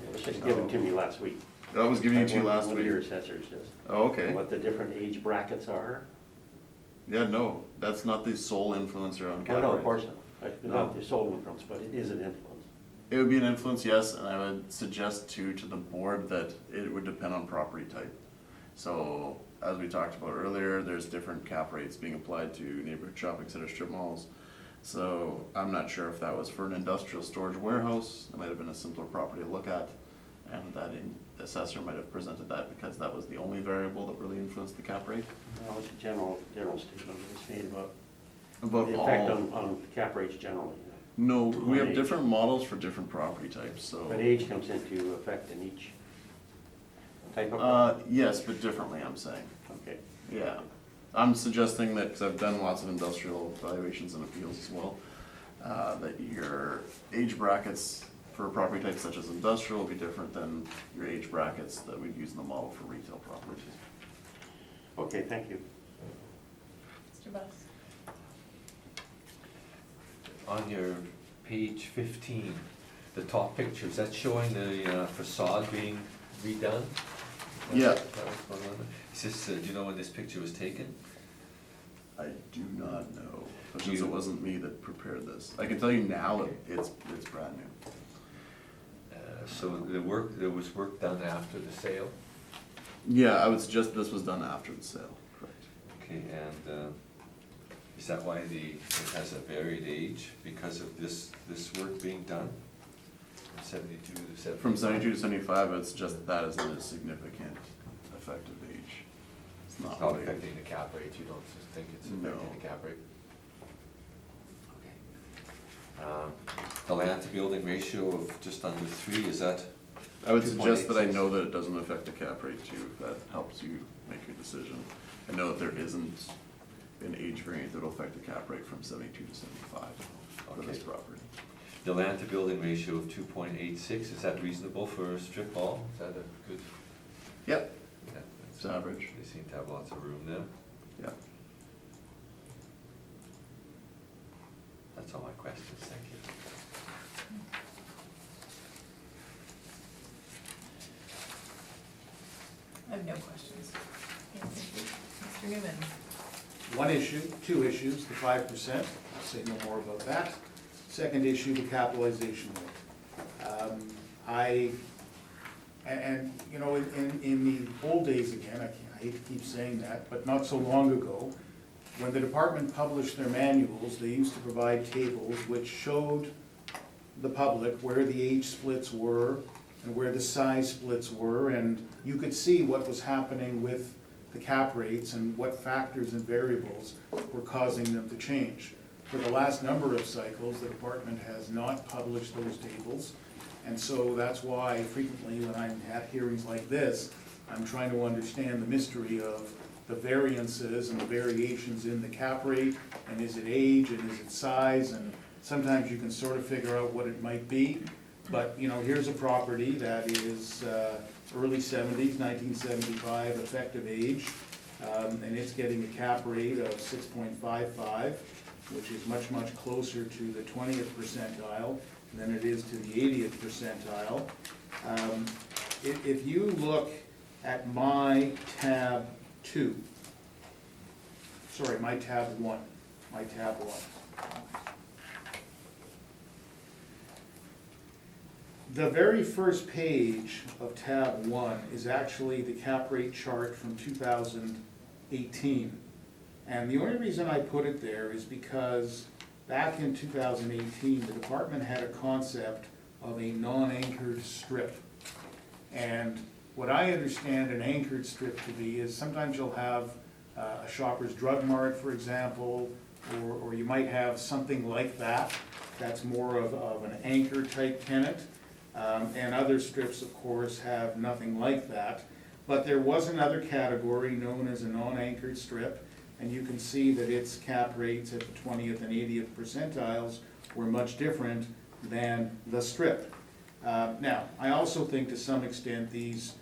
E: It was just given to me last week.
C: I was giving it to you
E: One
C: last
E: of your
C: week.
E: assessors just.
C: Oh, okay.
E: What the different age brackets are.
C: Yeah, no, that's not the sole influencer on
E: Oh,
C: cap
E: no, of
C: rates.
E: course not.
C: No.
E: Not the sole influence, but it is an influence.
C: It would be an influence, yes, and I would suggest to the board that it would depend on property type. So, as we talked about earlier, there's different cap rates being applied to neighborhood shopping center strip malls. So, I'm not sure if that was for an industrial storage warehouse, it might have been a simpler property to look at, and that assessor might have presented that because that was the only variable that really influenced the cap rate.
E: No, it's a general statement that's made about
C: About
E: the effect
C: all,
E: on cap rates generally.
C: no, we have
E: Age.
C: different models for different property types, so.
E: But age comes into effect in each type of.
C: Yes, but differently, I'm saying.
E: Okay.
C: Yeah, I'm suggesting that, because I've done lots of industrial evaluations and appeals as well, that your age brackets for property types such as industrial will be different than your age brackets that we'd use in the model for retail properties.
E: Okay, thank you.
A: Mr. Buss?
F: On your page 15, the top picture, is that showing the facade being redone?
C: Yeah.
F: That was going on? Is this, do you know when this picture was taken?
C: I do not know, because it wasn't me that prepared this. I can tell you now, it's brand new.
F: So there was work done after the sale?
C: Yeah, I would suggest this was done after the sale, correct.
F: Okay, and is that why it has a varied age, because of this work being done? From 72 to 75?
C: From 72 to 75, it's just that isn't a significant effective age. It's
F: It's not
C: really-
F: affecting the cap rate, you don't just think it's affecting
C: No.
F: the cap rate? Okay. The land to building ratio of just under 3, is that?
C: I would suggest that I
F: 2.86?
C: know that it doesn't affect the cap rate too, if that helps you make your decision. I know that there isn't an age variant that'll affect the cap rate from 72 to 75 for this
F: Okay.
C: property.
F: The land to building ratio of 2.86, is that reasonable for a strip mall? Is that a good?
C: Yep,
F: Yeah,
C: it's average,
F: They seem to have lots of room there.
C: yeah.
F: That's all my questions, thank you.
A: I have no questions. Mr. Newman?
D: One issue, two issues, the 5%, I'll say no more about that. Second issue, the capitalization rate. You know, in the old days, again, I hate to keep saying that, but not so long ago, when the department published their manuals, they used to provide tables which showed the public where the age splits were and where the size splits were, and you could see what was happening with the cap rates and what factors and variables were causing them to change. For the last number of cycles, the department has not published those tables, and so that's why frequently when I'm at hearings like this, I'm trying to understand the mystery of the variances and the variations in the cap rate, and is it age, and is it size, and sometimes you can sort of figure out what it might be. But, you know, here's a property that is early 70s, 1975 effective age, and it's getting a cap rate of 6.55, which is much, much closer to the 20th percentile than it is to the 80th percentile. If you look at my tab 2, sorry, my tab 1, the very first page of tab 1 is actually the cap rate chart from 2018. And the only reason I put it there is because back in 2018, the department had a concept of a non-anchored strip. And what I understand an anchored strip to be is sometimes you'll have a Shoppers Drug Mart, for example, or you might have something like that. That's more of an anchor type tenant. And other strips, of course, have nothing like that. But there was another category known as a non-anchored strip, and you can see that its cap rates at the 20th and 80th percentiles were much different than the strip. Now, I also think to some extent these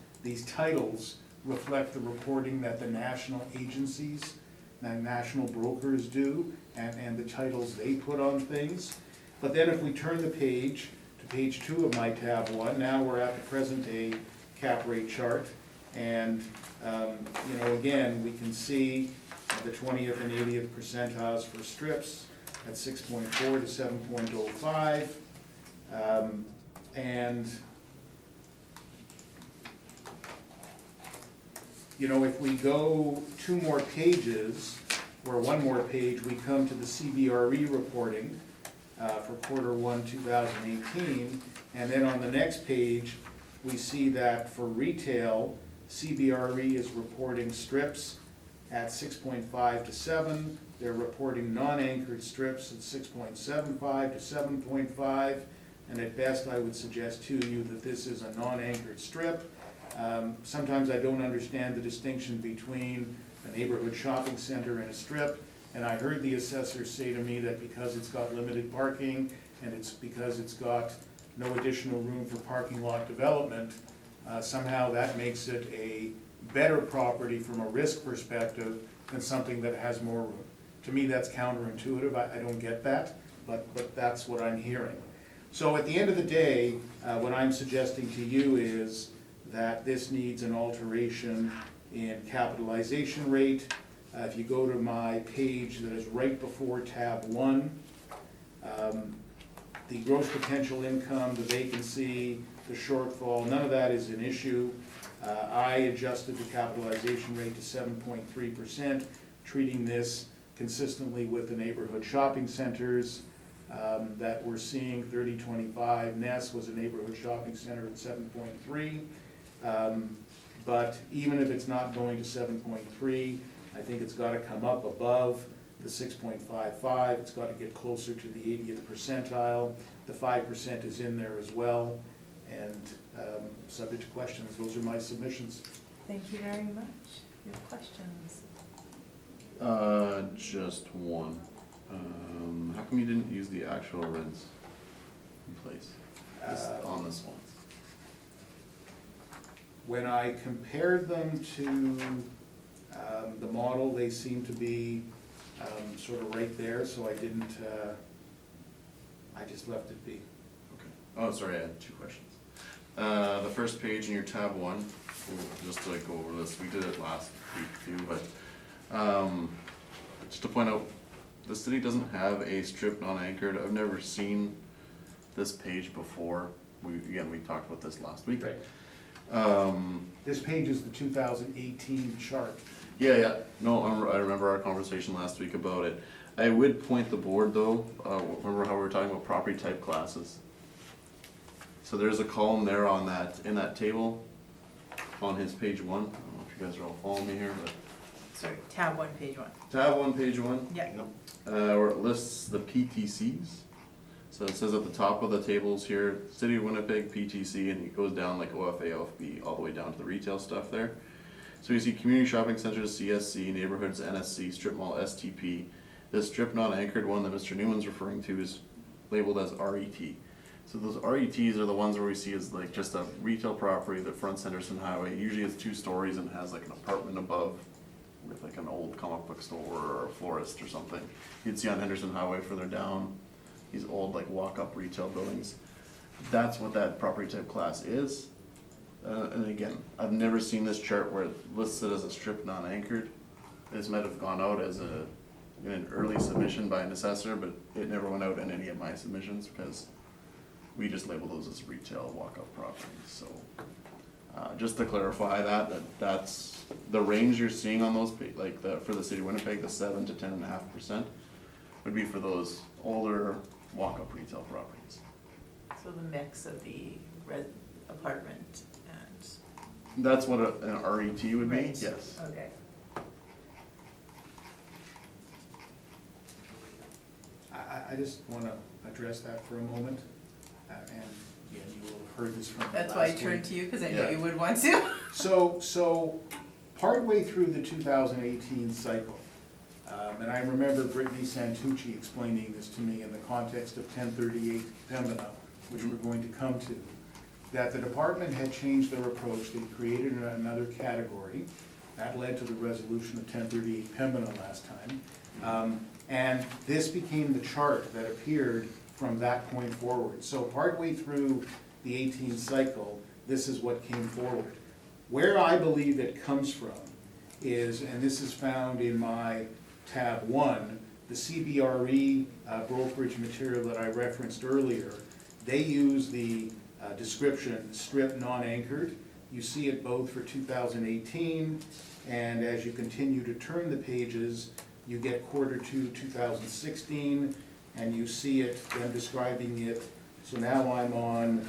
D: titles reflect the reporting that the national agencies and national brokers do, and the titles they put on things. But then if we turn the page to page 2 of my tab 1, now we're at the present day cap rate chart. And, you know, again, we can see the 20th and 80th percentiles for strips at 6.4 to 7.05. And, you know, if we go 2 more pages, or 1 more page, we come to the CBRE reporting for quarter 1, 2018. And then on the next page, we see that for retail, CBRE is reporting strips at 6.5 to 7. They're reporting non-anchored strips at 6.75 to 7.5. And at best, I would suggest to you that this is a non-anchored strip. Sometimes I don't understand the distinction between a neighborhood shopping center and a strip. And I heard the assessor say to me that because it's got limited parking and it's because it's got no additional room for parking lot development, somehow that makes it a better property from a risk perspective than something that has more room. To me, that's counterintuitive. I don't get that, but that's what I'm hearing. So at the end of the day, what I'm suggesting to you is that this needs an alteration in capitalization rate. If you go to my page that is right before tab 1, the gross potential income, the vacancy, the shortfall, none of that is an issue. I adjusted the capitalization rate to 7.3%, treating this consistently with the neighborhood shopping centers that we're seeing. 3025 Ness was a neighborhood shopping center at 7.3. But even if it's not going to 7.3, I think it's gotta come up above the 6.55, it's gotta get closer to the 80th percentile. The 5% is in there as well, and subject to questions, those are my submissions.
A: Thank you very much. Your questions?
C: Just one. How come you didn't use the actual rents in place on this one?
D: When I compared them to the model, they seem to be sort of right there, so I didn't, I just left it be.
C: Okay. Oh, sorry, I had two questions. The first page in your tab 1, just to go over this, we did it last week too, but just to point out, the city doesn't have a strip non-anchored. I've never seen this page before. We talked about this last week.
D: This page is the 2018 chart.
C: Yeah. No, I remember our conversation last week about it. I would point the board though, remember how we were talking about property type classes? So there's a column there on that, in that table, on his page 1. I don't know if you guys are all following me here, but.
A: Sorry, tab 1, page 1.
C: Tab 1, page 1.
A: Yeah.
C: Where it lists the PTCs. So it says at the top of the tables here, City of Winnipeg, PTC, and it goes down like OFA, OFB, all the way down to the retail stuff there. So you see community shopping centers, CSC, neighborhoods, NSC, strip mall, STP. This strip non-anchored one that Mr. Newman's referring to is labeled as RET. So those RETs are the ones where we see as like just a retail property that fronts Henderson Highway. Usually it's 2 stories and has like an apartment above with like an old comic book store or a florist or something. You'd see on Henderson Highway further down, these old like walk-up retail buildings. That's what that property type class is. And again, I've never seen this chart where it lists it as a strip non-anchored. This might have gone out as in an early submission by an assessor, but it never went out in any of my submissions because we just label those as retail walk-up properties. So just to clarify that's the range you're seeing on those, like for the city of Winnipeg, the 7 to 10.5% would be for those older walk-up retail properties.
A: So the mix of the apartment and.
C: That's what an RET would be,
A: Right.
C: yes.
A: Okay.
D: I just want to address that for a moment, and again, you will have heard this from me
A: That's why I
D: last
A: turned
D: week.
A: to you, because I
C: Yeah.
A: knew you would want to.
D: So partway through the 2018 cycle, and I remember Brittany Santucci explaining this to me in the context of 1038 Pembina, which we're going to come to, that the department had changed their approach. They created another category. That led to the resolution of 1038 Pembina last time. And this became the chart that appeared from that point forward. So partway through the 18 cycle, this is what came forward. Where I believe it comes from is, and this is found in my tab 1, the CBRE brokerage material that I referenced earlier, they use the description strip non-anchored. You see it both for 2018, and as you continue to turn the pages, you get Q2 2016, and you see it, them describing it. So now I'm on,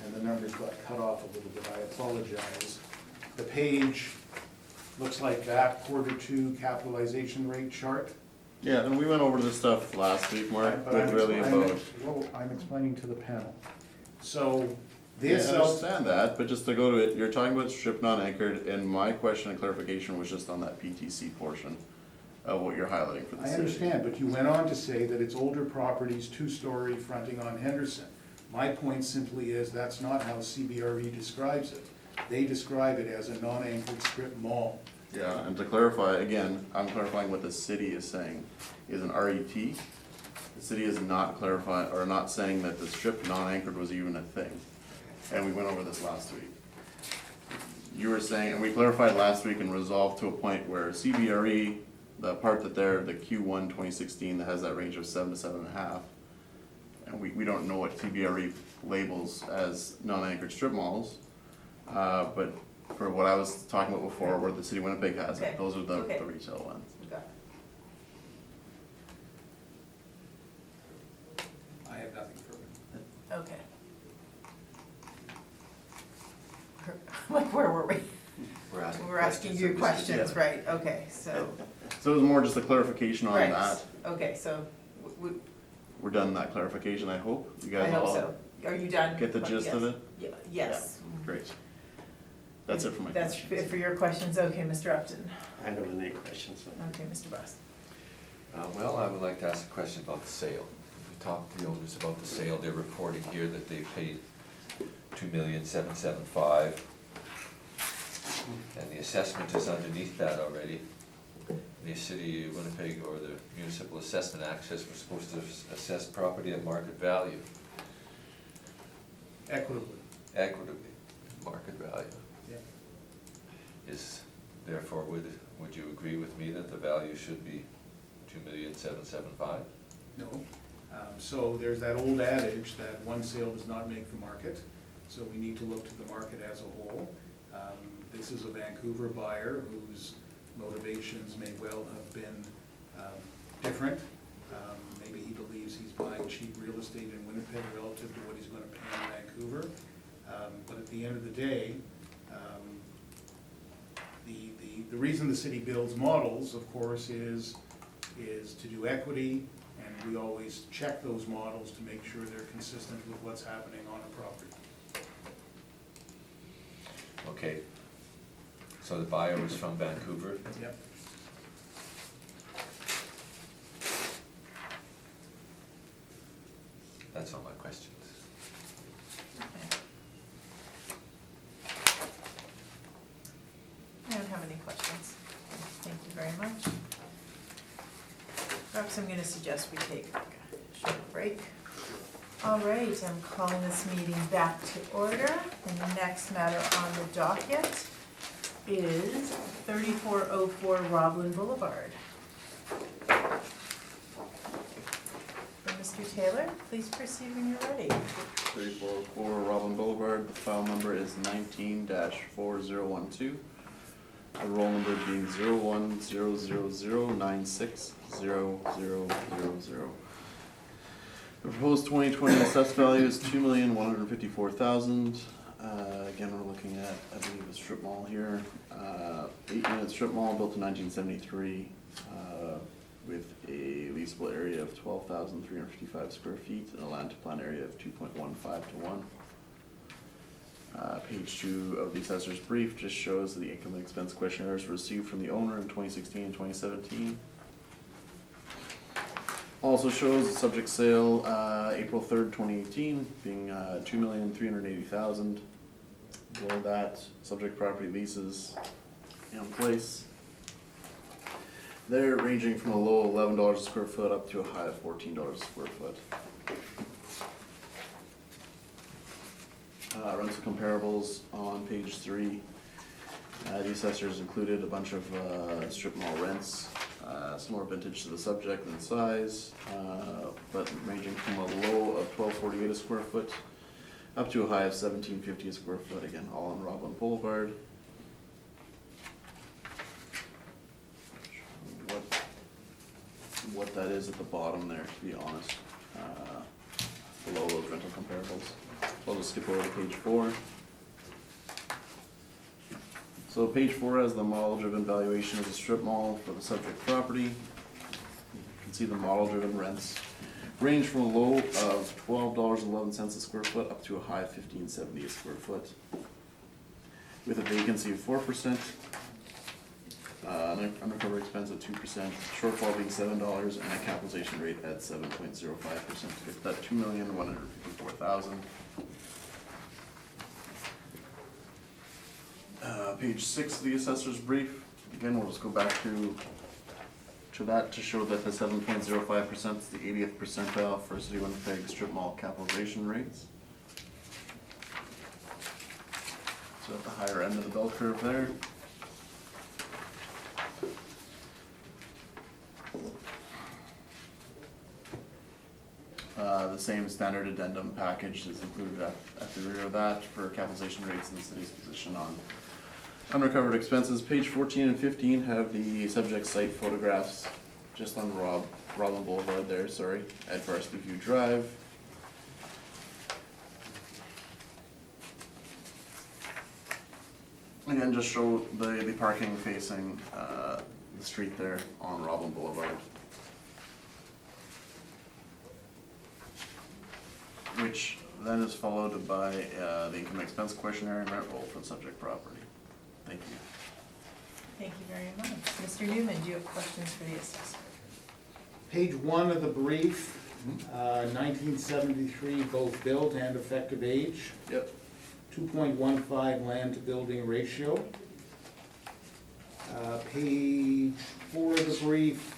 D: and the numbers got cut off a little bit, I apologize. The page looks like that, Q2 capitalization rate chart.
C: Yeah, and we went over this stuff last week, Mark,
D: But
C: with
D: I'm
C: really about.
D: I'm explaining to the panel. So
C: Yeah,
D: this,
C: I understand that, but just to go to it, you're talking about strip non-anchored, and my question and clarification was just on that PTC portion of what you're highlighting for the
D: I
C: city.
D: understand, but you went on to say that it's older properties, 2-story, fronting on Henderson. My point simply is that's not how CBRE describes it. They describe it as a non-anchored strip mall.
C: Yeah, and to clarify, again, I'm clarifying what the city is saying, is an RET. The city is not clarifying, or not saying that the strip non-anchored was even a thing. And we went over this last week. You were saying, and we clarified last week and resolved to a point where CBRE, the part that they're, the Q1 2016 that has that range of 7 to 7.5, and we don't know what CBRE labels as non-anchored strip malls, but for what I was talking about before, where the city of Winnipeg has
A: Okay.
C: it, those are the
A: Okay.
C: retail ones.
A: Got it.
D: I have nothing further.
A: Okay. Like, where were we? We're asking you questions,
C: Yeah.
A: right, okay, so,
C: So it was more just a clarification on
A: right,
C: that.
A: okay, so,
C: We're done in that clarification, I hope. You
A: I
C: guys
A: hope
C: all
A: so. Are you done?
C: get the gist of it?
A: Yes.
C: Great. That's it for my
A: That's
C: questions.
A: it for your questions, okay, Mr. Upton.
E: I don't have any questions.
A: Okay, Mr. Boss.
F: Well, I would like to ask a question about the sale. We talked to the owners about the sale, they're reporting here that they paid $2,775,000. And the assessment is underneath that already. The city of Winnipeg, or the Municipal Assessment Act, says we're supposed to assess property at market value,
D: Equitably,
F: equitably, market value.
D: yeah.
F: Is, therefore, would you agree with me that the value should be $2,775,000?
D: No. So there's that old adage that one sale does not make the market, so we need to look to the market as a whole. This is a Vancouver buyer whose motivations may well have been different. Maybe he believes he's buying cheap real estate in Winnipeg relative to what he's gonna pay in Vancouver. But at the end of the day, the reason the city builds models, of course, is to do equity, and we always check those models to make sure they're consistent with what's happening on a property.
F: Okay, so the buyer was from Vancouver.
D: Yep.
F: That's all my questions.
A: I don't have any questions. Thank you very much. Perhaps I'm gonna suggest we take like a short break. All right, I'm calling this meeting back to order. And the next matter on the docket is 3404 Roblin Boulevard. Mr. Taylor, please proceed when you're ready.
C: 3404 Robin Boulevard, the file number is 19-4012. The roll number being 0100960000. The proposed 2020 assessed value is $2,154,000. Again, we're looking at, I believe, a strip mall here. 8-unit strip mall built in 1973, with a leasable area of 12,355 square feet and a land to plan area of 2.15 to 1. Page 2 of the assessor's brief just shows the income and expense questionnaires received from the owner in 2016 and 2017. Also shows the subject sale, April 3rd, 2018, being $2,380,000. Below that, subject property leases in place. They're ranging from a low of $11 a square foot up to a high of $14 a square foot. Rental comparables on page 3. The assessors included a bunch of strip mall rents, similar vintage to the subject and size, but ranging from a low of $12.48 a square foot up to a high of $17.50 a square foot, again, all on Roblin Boulevard. What that is at the bottom there, to be honest, below those rental comparables. So I'll just skip over to page 4. So page 4 has the model-driven valuation of the strip mall for the subject property. You can see the model-driven rents range from a low of $12.11 a square foot up to a high of $15.70 a square foot, with a vacancy of 4%, undercover expense of 2%, shortfall being $7, and a capitalization rate at 7.05% to get that $2,154,000. Page 6 of the assessor's brief. Again, we'll just go back to to that to show that the 7.05% is the 80th percentile for City of Winnipeg strip mall capitalization rates. So at the higher end of the bell curve there. The same standard addendum package is included at the rear of that for capitalization rates in the city's position on unrecovered expenses. Page 14 and 15 have the subject site photographs just on Robin Boulevard there, sorry, at Varsity View Drive. Again, just show the parking facing the street there on Robin Boulevard. Which then is followed by the income expense questionnaire and rent roll for the subject property. Thank you.
A: Thank you very much. Mr. Newman, do you have questions for the assessor?
D: Page 1 of the brief, 1973, both built and effective age,
C: Yep.
D: 2.15 land to building ratio. Page 4 of the brief,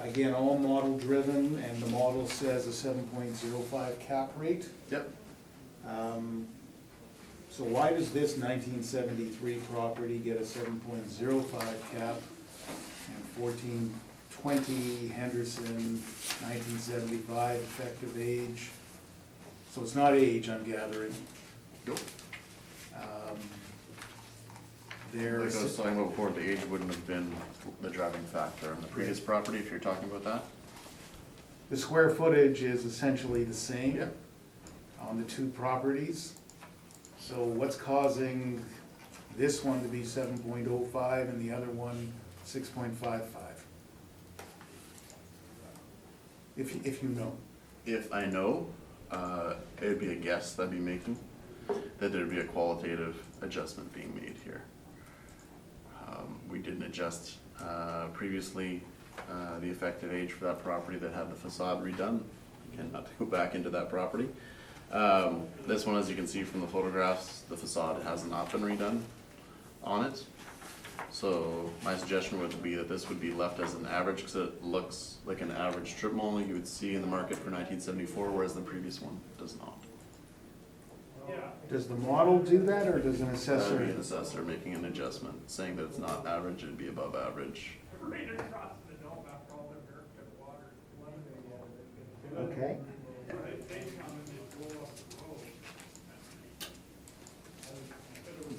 D: again, all model driven, and the model says a 7.05 cap rate.
C: Yep.
D: So why does this 1973 property get a 7.05 cap and 1420 Henderson, 1975 effective age? So it's not age, I'm gathering.
C: Nope. Like
D: There's,
C: I was talking about before, the age wouldn't have been the driving factor on the previous property, if you're talking about that.
D: the square footage is essentially the same
C: Yeah.
D: on the two properties. So what's causing this one to be 7.05 and the other one 6.55? If you know.
C: If I know, it would be a guess that I'd be making, that there'd be a qualitative adjustment being made here. We didn't adjust previously the effective age for that property that had the facade redone. Again, not to go back into that property. This one, as you can see from the photographs, the facade has not been redone on it. So my suggestion would be that this would be left as an average, because it looks like an average strip mall you would see in the market for 1974, whereas the previous one does not.
D: Does the model do that, or does an
C: That would
D: assessor?
C: be an assessor making an adjustment, saying that it's not average, it'd be above average.
D: Okay.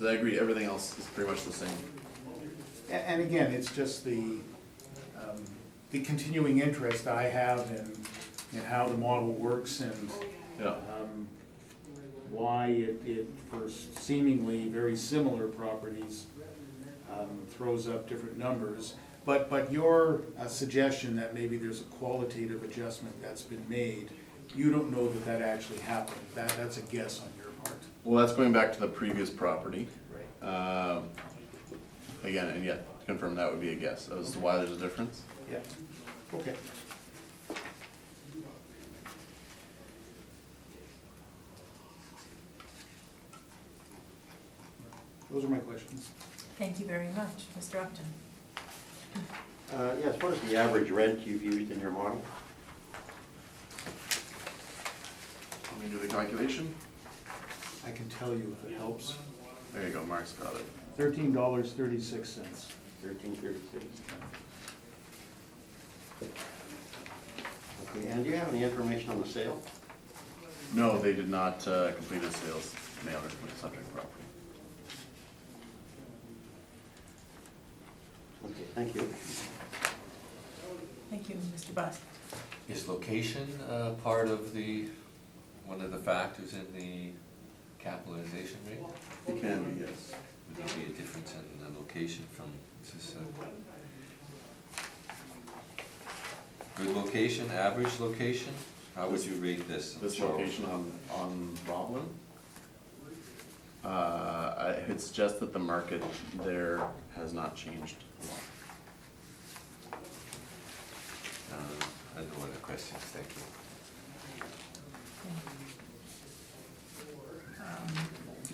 C: I agree, everything else is pretty much the same.
D: And again, it's just the continuing interest I have in how the model works and
C: Yeah.
D: why it, for seemingly very similar properties, throws up different numbers. But your suggestion that maybe there's a qualitative adjustment that's been made, you don't know that that actually happened. That's a guess on your part.
C: Well, that's going back to the previous property.
D: Right.
C: Again, and yet, to confirm, that would be a guess as to why there's a difference.
D: Yeah, okay. Those are my questions.
A: Thank you very much. Mr. Upton?
E: Yes, what is the average rent you've used in your model?
C: Let me do the calculation.
D: I can tell you if it helps.
C: There you go, Mark's got it.
D: $13.36.
E: 1336. Okay, and do you have any information on the sale?
C: No, they did not complete a sales mailer for the subject property.
E: Okay, thank you.
A: Thank you, Mr. Busk.
F: Is location part of one of the factors in the capitalization rate?
C: It can be, yes.
F: Would there be a difference in the location from, is this a good location, average location? How would you rate this?
C: This location on Roblin, I'd suggest that the market there has not changed a lot.
F: I have no other questions, thank you.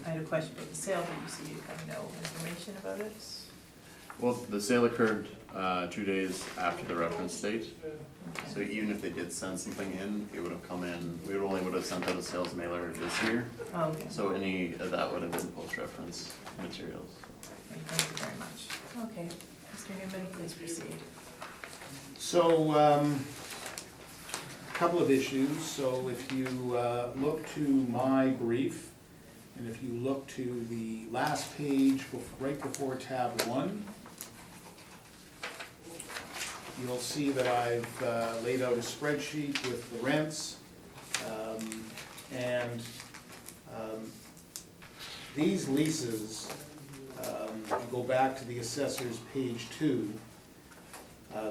A: I had a question about the sale, but you see you have no information about it.
C: Well, the sale occurred 2 days after the reference date. So even if they did send something in, it would have come in, we would have sent out a sales mailer this year.
A: Oh, okay.
C: So any of that would have been post-reference materials.
A: Thank you very much. Okay, Mr. Newman, please proceed.
D: So, a couple of issues. So if you look to my brief, and if you look to the last page, right before tab 1, you'll see that I've laid out a spreadsheet with the rents. And these leases, you go back to the assessor's page 2,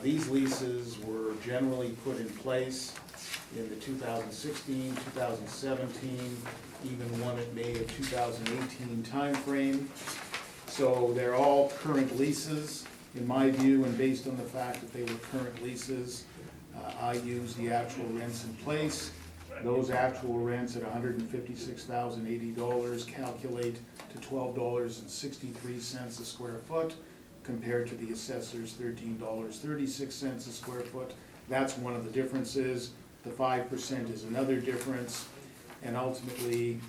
D: these leases were generally put in place in the 2016, 2017, even one at May of 2018 timeframe. So they're all current leases, in my view, and based on the fact that they were current leases, I used the actual rents in place. Those actual rents at $156,080 calculate to $12.63 a square foot, compared to the assessor's $13.36 a square foot. That's one of the differences. The 5% is another difference. And ultimately,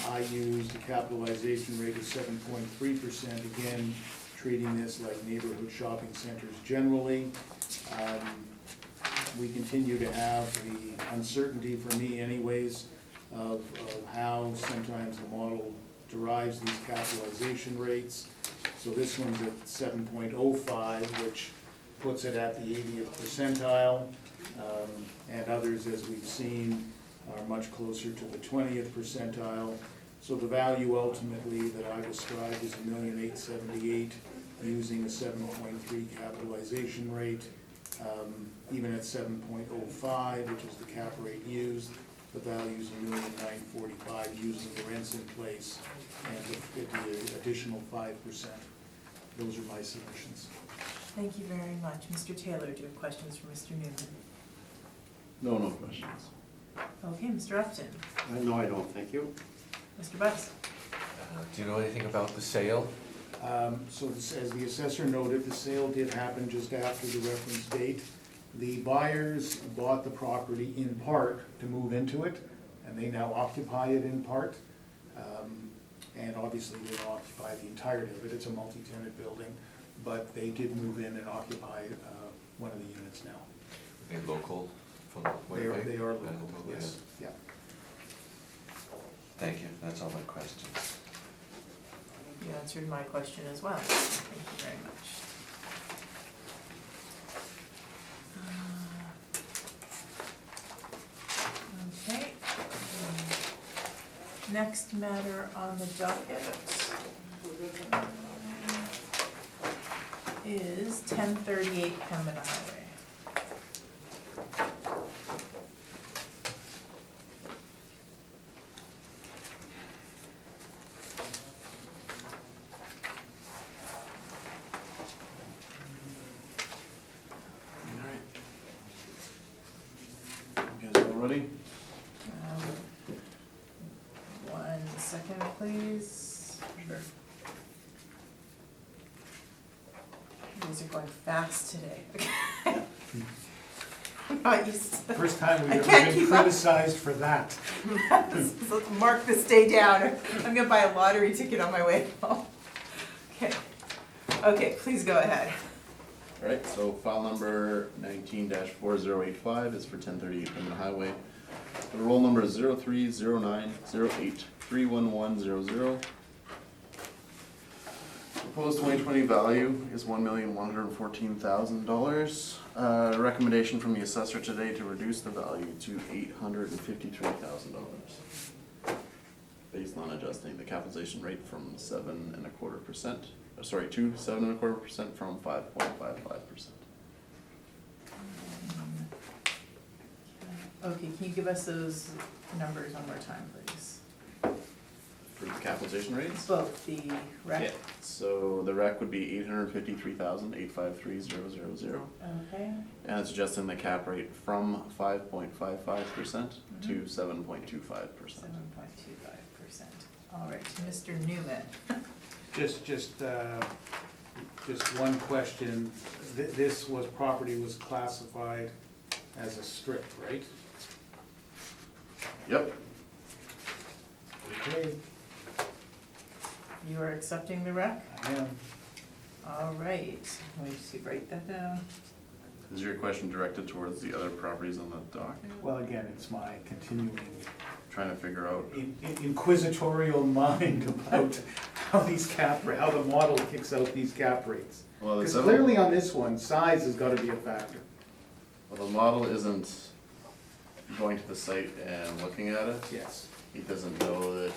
D: I used a capitalization rate of 7.3%, again, treating this like neighborhood shopping centers generally. We continue to have the uncertainty, for me anyways, of how sometimes the model derives these capitalization rates. So this one's at 7.05, which puts it at the 80th percentile, and others, as we've seen, are much closer to the 20th percentile. So the value ultimately that I described is $1,878,000 using a 7.3 capitalization rate. Even at 7.05, which is the cap rate used, the value is $1,945,000 using the rents in place and the additional 5%. Those are my submissions.
A: Thank you very much. Mr. Taylor, do you have questions for Mr. Newman?
C: No questions.
A: Okay, Mr. Upton.
E: No, I don't, thank you.
A: Mr. Buss.
F: Do you know anything about the sale?
D: So as the assessor noted, the sale did happen just after the reference date. The buyers bought the property in part to move into it, and they now occupy it in part. And obviously they don't occupy the entirety of it, it's a multi-tenant building, but they did move in and occupy one of the units now.
F: Are they local from Winnipeg?
D: They are local, yes, yeah.
F: Thank you, that's all my questions.
A: You answered my question as well. Thank you very much. Okay. Next matter on the docket is 1038 Pembina Highway.
C: You guys all ready?
A: 1 second, please.
C: Sure.
A: You guys are going fast today. I'm not used to.
D: First time we've
A: I
D: ever
A: can't
D: been
A: keep up.
D: criticized for that.
A: Let's mark this day down. I'm gonna buy a lottery ticket on my way home. Okay. Okay, please go ahead.
C: Alright, so file number 19-4085 is for 1038 Pembina Highway. The roll number is 030908311100. Proposed 2020 value is $1,114,000. Recommendation from the assessor today to reduce the value to $853,000. Based on adjusting the capitalization rate from 7.25%, to 7.25% from 5.55%.
A: Okay, can you give us those numbers one more time, please?
C: For the capitalization rates?
A: Both the rec.
C: Yeah, so the rec would be $853,853,000.
A: Okay,
C: And it's adjusting the cap rate from 5.55% to 7.25%.
A: 7.25%. All right, to Mr. Newman.
D: Just Just one question, this property was classified as a strip, right?
C: Yep,
D: Okay.
A: You are accepting the rec?
D: I am.
A: All right, let me just write that down.
C: is your question directed towards the other properties on the dock?
D: Well, again, it's my continuing
C: Trying to figure out,
D: inquisitorial mind about how how the model kicks out these cap rates.
C: well, the
D: Because
C: seven-
D: clearly on this one, size has gotta be a factor.
C: well, the model isn't going to the site and looking at it.
D: Yes.
C: He doesn't know that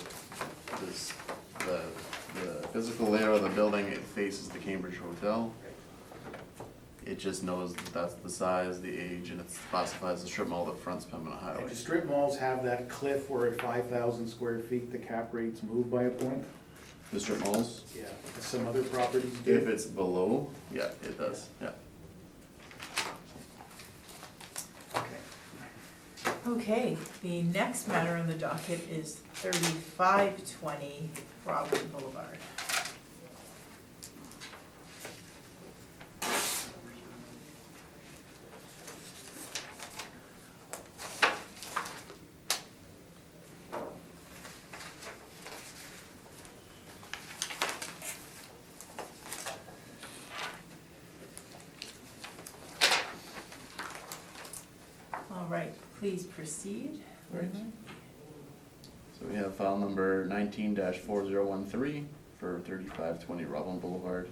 C: this, the physical layout of the building, it faces the Cambridge Hotel. It just knows that that's the size, the age, and it's classified as a strip mall that fronts Pembina
D: And
C: Highway.
D: do strip malls have that cliff where at 5,000 square feet, the cap rates move by a point?
C: The strip malls,
D: Yeah. Some other properties do.
C: if it's below, yeah, it does, yeah.
D: Okay.
A: Okay, the next matter on the docket is 3520 Boardroom Boulevard. All right, please proceed.
C: Right. So we have file number 19-4013 for 3520 Roblin Boulevard.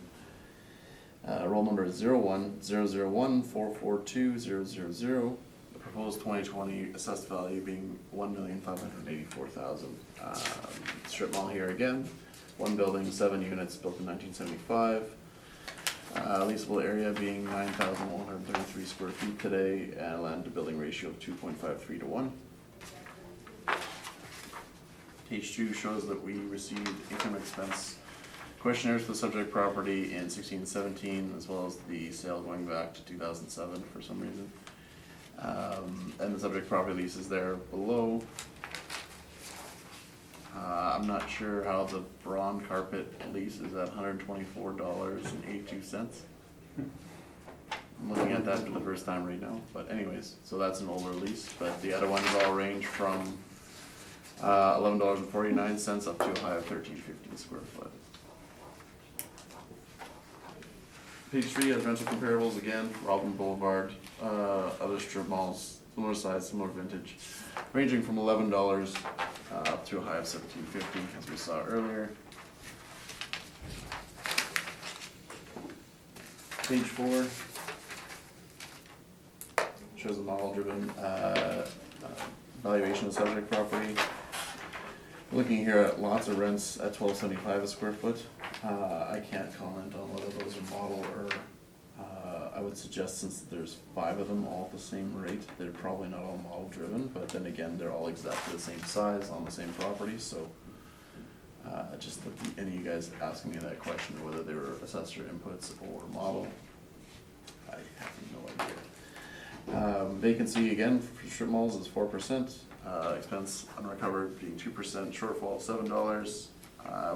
C: Roll number is 01-001-442-000. The proposed 2020 assessed value being $1,584,000. Strip mall here again, one building, 7 units, built in 1975. Leasable area being 9,133 square feet today, and a land to building ratio of 2.53 to 1. Page 2 shows that we received income expense questionnaires for the subject property in 16-17, as well as the sale going back to 2007 for some reason. And the subject property lease is there below. I'm not sure how the Braun carpet lease is at $124.82. I'm looking at that for the first time right now, but anyways, so that's an older lease, but the other ones all range from $11.49 up to a high of $13.50 a square foot. Page 3 has rental comparables again, Roblin Boulevard, other strip malls, similar size, similar vintage, ranging from $11 up to a high of $17.50, as we saw earlier. Page 4 shows a model-driven valuation of subject property. Looking here at lots of rents at $12.75 a square foot. I can't comment on whether those are model or, I would suggest since there's 5 of them all at the same rate, they're probably not all model driven, but then again, they're all exactly the same size on the same property, so just looking, any of you guys asking me that question, whether they were assessor inputs or model, I have no idea. Vacancy again for strip malls is 4%. Expense unrecovered being 2%, shortfall of $7.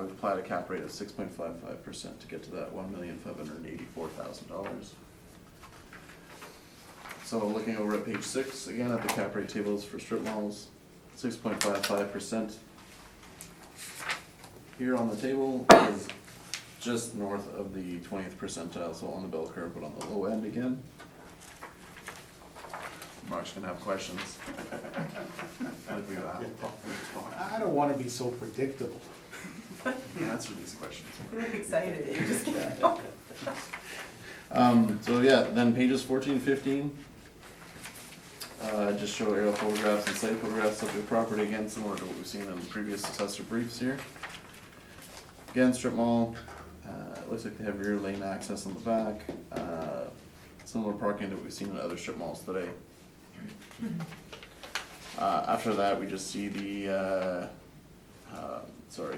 C: We've applied a cap rate of 6.55% to get to that $1,584,000. So looking over at page 6, again at the cap rate tables for strip malls, 6.55%. Here on the table is just north of the 20th percentile, so on the bell curve, but on the low end again. Mark's gonna have questions. Like we've
D: I don't wanna be so predictable.
C: answer these questions.
A: You look excited, you just can't.
C: So yeah, then pages 14, 15. Just show aerial photographs and site photographs of the property, again, similar to what we've seen in the previous assessor briefs here. Again, strip mall, it looks like they have rear lane access on the back, similar parking that we've seen in other strip malls today. After that, we just see the, the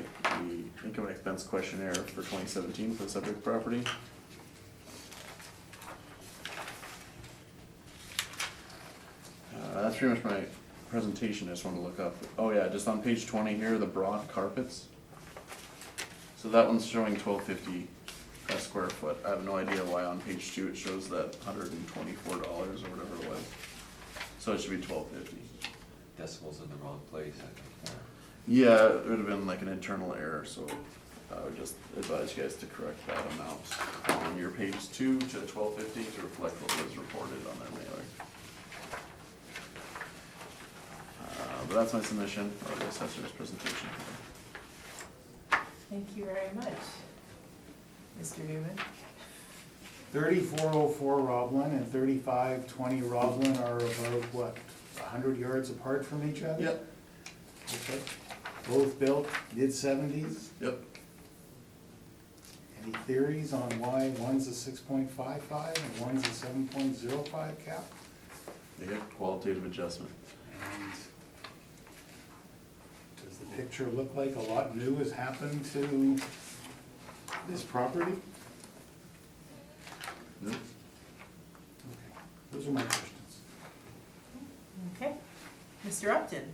C: income and expense questionnaire for 2017 for the subject property. That's pretty much my presentation. I just want to look up. Oh yeah, just on page 20 here, the broad carpets. So that one's showing $12.50 a square foot. I have no idea why on page 2 it shows that $124 or whatever it was. So it should be $12.50.
F: Decimals in the wrong place, I think.
C: Yeah, it would have been like an internal error, so I would just advise you guys to correct that amount on your page 2 to $12.50 to reflect what was reported on their mailer. But that's my submission, or the assessor's presentation.
A: Thank you very much. Mr. Newman?
D: 3404 Roblin and 3520 Roblin are about, what, 100 yards apart from each other?
C: Yep.
D: Okay. Both built mid-70s.
C: Yep.
D: Any theories on why one's a 6.55 and one's a 7.05 cap?
C: They get qualitative adjustment.
D: And does the picture look like a lot new has happened to this property?
C: Nope.
D: Okay, those are my questions.
A: Okay. Mr. Upton?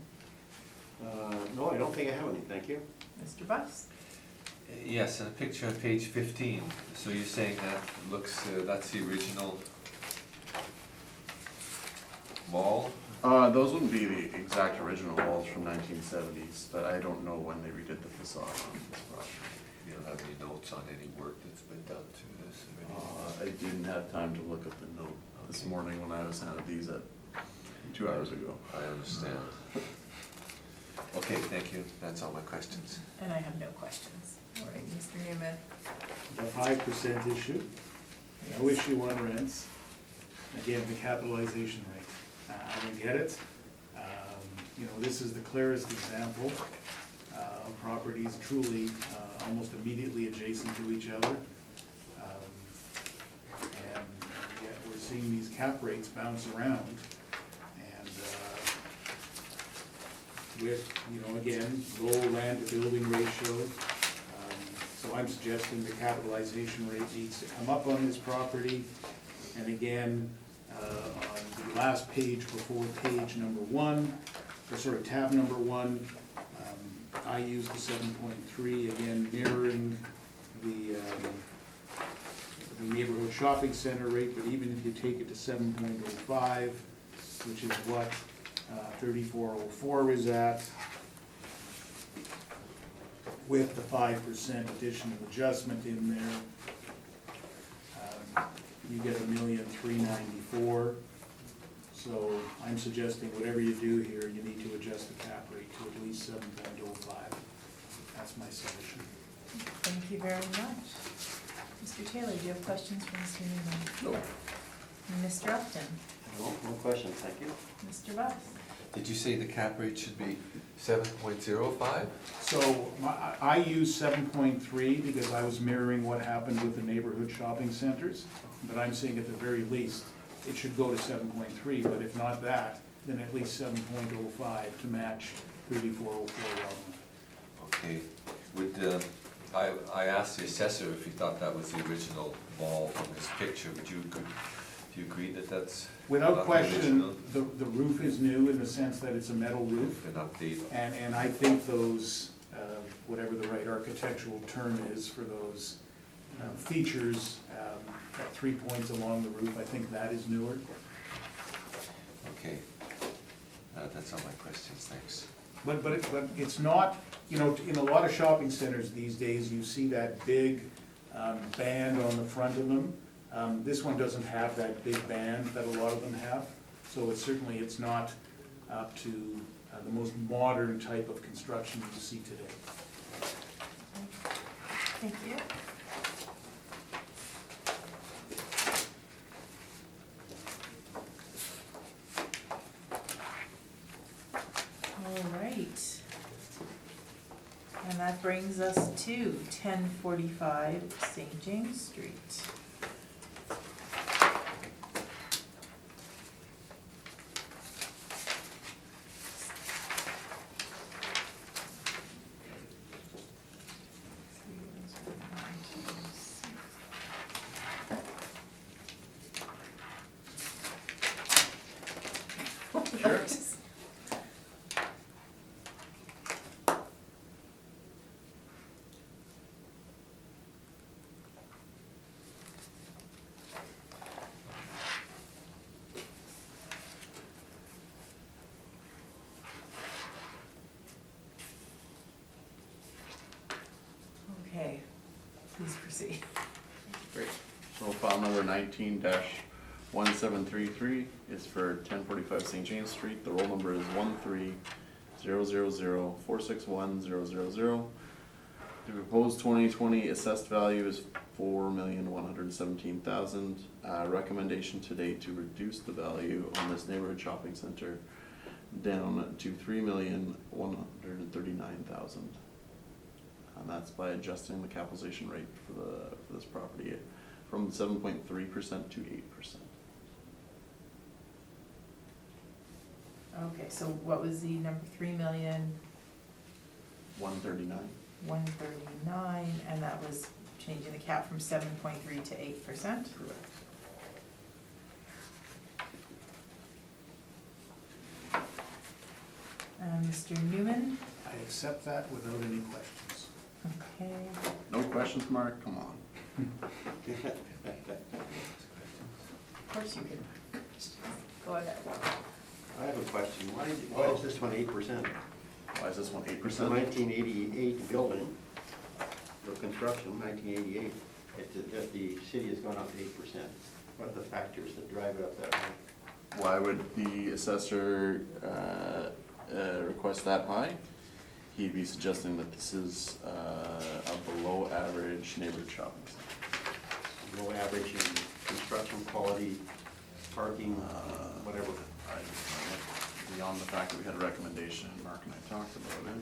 E: No, I don't think I have any, thank you.
A: Mr. Buss?
F: Yes, and a picture on page 15, so you're saying that looks, that's the original wall?
C: Those wouldn't be the exact original walls from 1970s, but I don't know when they redid the facade on this property.
F: You don't have any notes on any work that's been done to this or anything?
C: I didn't have time to look at the note this morning when I was handed these at 2 hours ago.
F: I understand. Okay, thank you, that's all my questions.
A: And I have no questions. All right, Mr. Newman?
D: The 5% issue, no issue on rents. Again, the capitalization rate. I don't get it. You know, this is the clearest example of properties truly almost immediately adjacent to each other. And yet we're seeing these cap rates bounce around. And with, you know, again, low land to building ratio. So I'm suggesting the capitalization rate needs to come up on this property. And again, on the last page before page number 1, or sort of tab number 1, I use the 7.3, again mirroring the neighborhood shopping center rate, but even if you take it to 7.05, which is what 3404 is at, with the 5% additional adjustment in there, you get $1,394,000. So I'm suggesting whatever you do here, you need to adjust the cap rate to at least 7.05. That's my solution.
A: Thank you very much. Mr. Taylor, do you have questions for Mr. Newman?
C: Nope.
A: Mr. Upton?
E: No questions, thank you.
A: Mr. Buss?
F: Did you say the cap rate should be 7.05?
D: So I use 7.3 because I was mirroring what happened with the neighborhood shopping centers. But I'm saying at the very least, it should go to 7.3, but if not that, then at least 7.05 to match 3404 Roblin.
F: Okay, would, I asked the assessor if he thought that was the original wall from this picture, would you, do you agree that that's
D: Without
F: not the
D: question,
F: original?
D: the roof is new in the sense that it's a metal roof.
F: An update?
D: And I think those, whatever the right architectural term is for those features, at 3 points along the roof, I think that is newer.
F: Okay, that's all my questions, thanks.
D: But it's not, you know, in a lot of shopping centers these days, you see that big band on the front of them. This one doesn't have that big band that a lot of them have, so it's not up to the most modern type of construction you see today.
A: Thank you. All right. And that brings us to 1045 St. James Street.
C: Sure.
A: Please proceed.
C: Great. So file number 19-1733 is for 1045 St. James Street. The roll number is 13000461000. The proposed 2020 assessed value is $4,117,000. Recommendation to date to reduce the value on this neighborhood shopping center down to $3,139,000. And that's by adjusting the capitalization rate for this property from 7.3% to 8%.
A: Okay, so what was the number, 3,139,000,
C: 139.
A: and that was changing the cap from 7.3 to 8%?
C: Correct.
A: Mr. Newman?
D: I accept that without any questions.
A: Okay.
C: No questions, Mark? Come on.
A: Of course you can. Go ahead.
E: I have a question. Why is this one 8%?
C: Why is this one 8%?
E: It's a 1988 building, the construction, 1988. It's as if the city has gone up 8%. What are the factors that drive it up that way?
C: Why would the assessor request that high? He'd be suggesting that this is a below average neighborhood shopping center.
E: Low average in construction quality, parking, whatever.
C: Beyond the fact that we had a recommendation, Mark and I talked about it.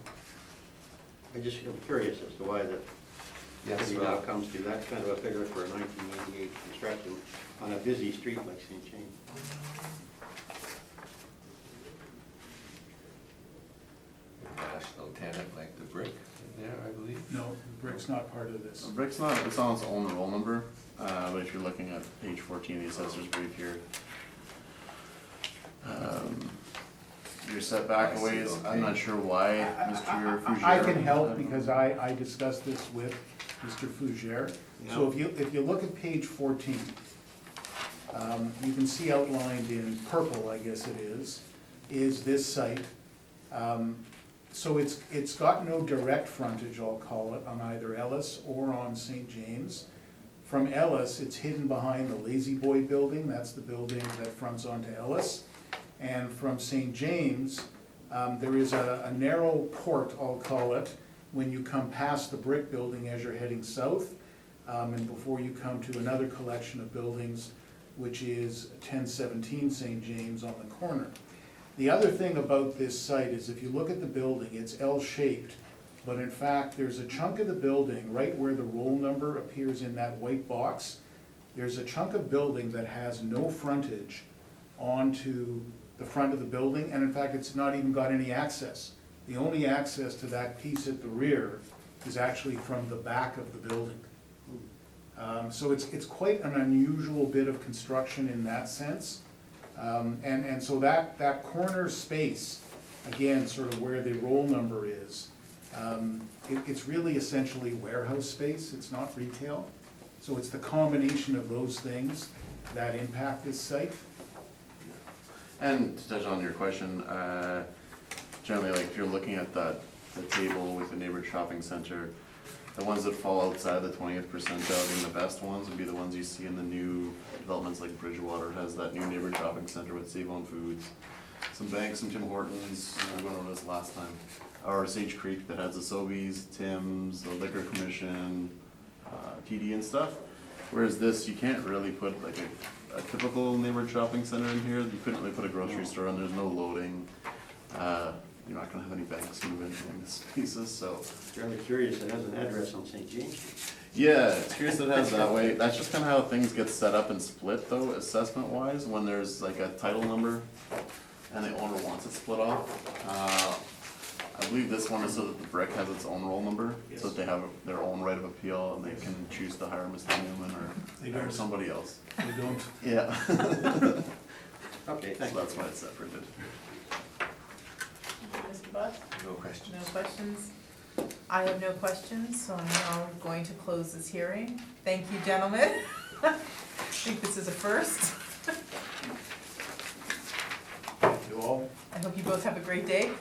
E: I'm curious as to why the
F: Yes,
E: city
F: well-
E: now comes to that kind of a figure for a 1988 construction on a busy street like St. James.
F: National tenant like the brick in there, I believe.
D: No, brick's not part of this.
C: Brick's not, it's on its own roll number, but if you're looking at page 14 of the assessor's brief here, you're set back a ways. I'm not sure why Mr. Fougere.
D: I can help because I discussed this with Mr. Fougere. So if you look at page 14, you can see outlined in purple, I guess it is this site. So it's got no direct frontage, I'll call it, on either Ellis or on St. James. From Ellis, it's hidden behind the Lazy Boy building, that's the building that fronts onto Ellis. And from St. James, there is a narrow port, I'll call it, when you come past the brick building as you're heading south, and before you come to another collection of buildings, which is 1017 St. James on the corner. The other thing about this site is if you look at the building, it's L-shaped, but in fact, there's a chunk of the building right where the roll number appears in that white box. There's a chunk of building that has no frontage onto the front of the building, and in fact, it's not even got any access. The only access to that piece at the rear is actually from the back of the building. So it's quite an unusual bit of construction in that sense. And so that corner space, again, sort of where the roll number is, it's really essentially warehouse space, it's not retail. So it's the combination of those things that impact this site.
C: And to touch on your question, generally, like if you're looking at the table with the neighborhood shopping center, the ones that fall outside the 20th percentile being the best ones would be the ones you see in the new developments, like Bridgewater has that new neighborhood shopping center with Save-On Foods, some banks, some Tim Hortons, I went over this last time, or Sage Creek that has the Sobeys, Tim's, the Liquor Commission, TD and stuff. Whereas this, you can't really put like a typical neighborhood shopping center in here. You couldn't really put a grocery store in, there's no loading. You're not gonna have any banks move in these spaces, so.
E: Fairly curious, it has an address on St. James Street.
C: Yeah, it's curious that it has that way. That's just kinda how things get set up and split though, assessment wise, when there's like a title number and the owner wants it split off. I believe this one is so that the brick has its own roll number, so that they have their own right of appeal and they can choose to hire Mr. Newman
D: They
C: or
D: don't.
C: somebody else.
D: They don't.
C: Yeah.
E: Okay,
C: So
E: thanks.
C: that's why it's separated.
A: Mr. Buck?
F: No questions.
A: No questions? I have no questions, so I'm now going to close this hearing. Thank you, gentlemen. I think this is a first.
D: Thank you all.
A: I hope you both have a great day.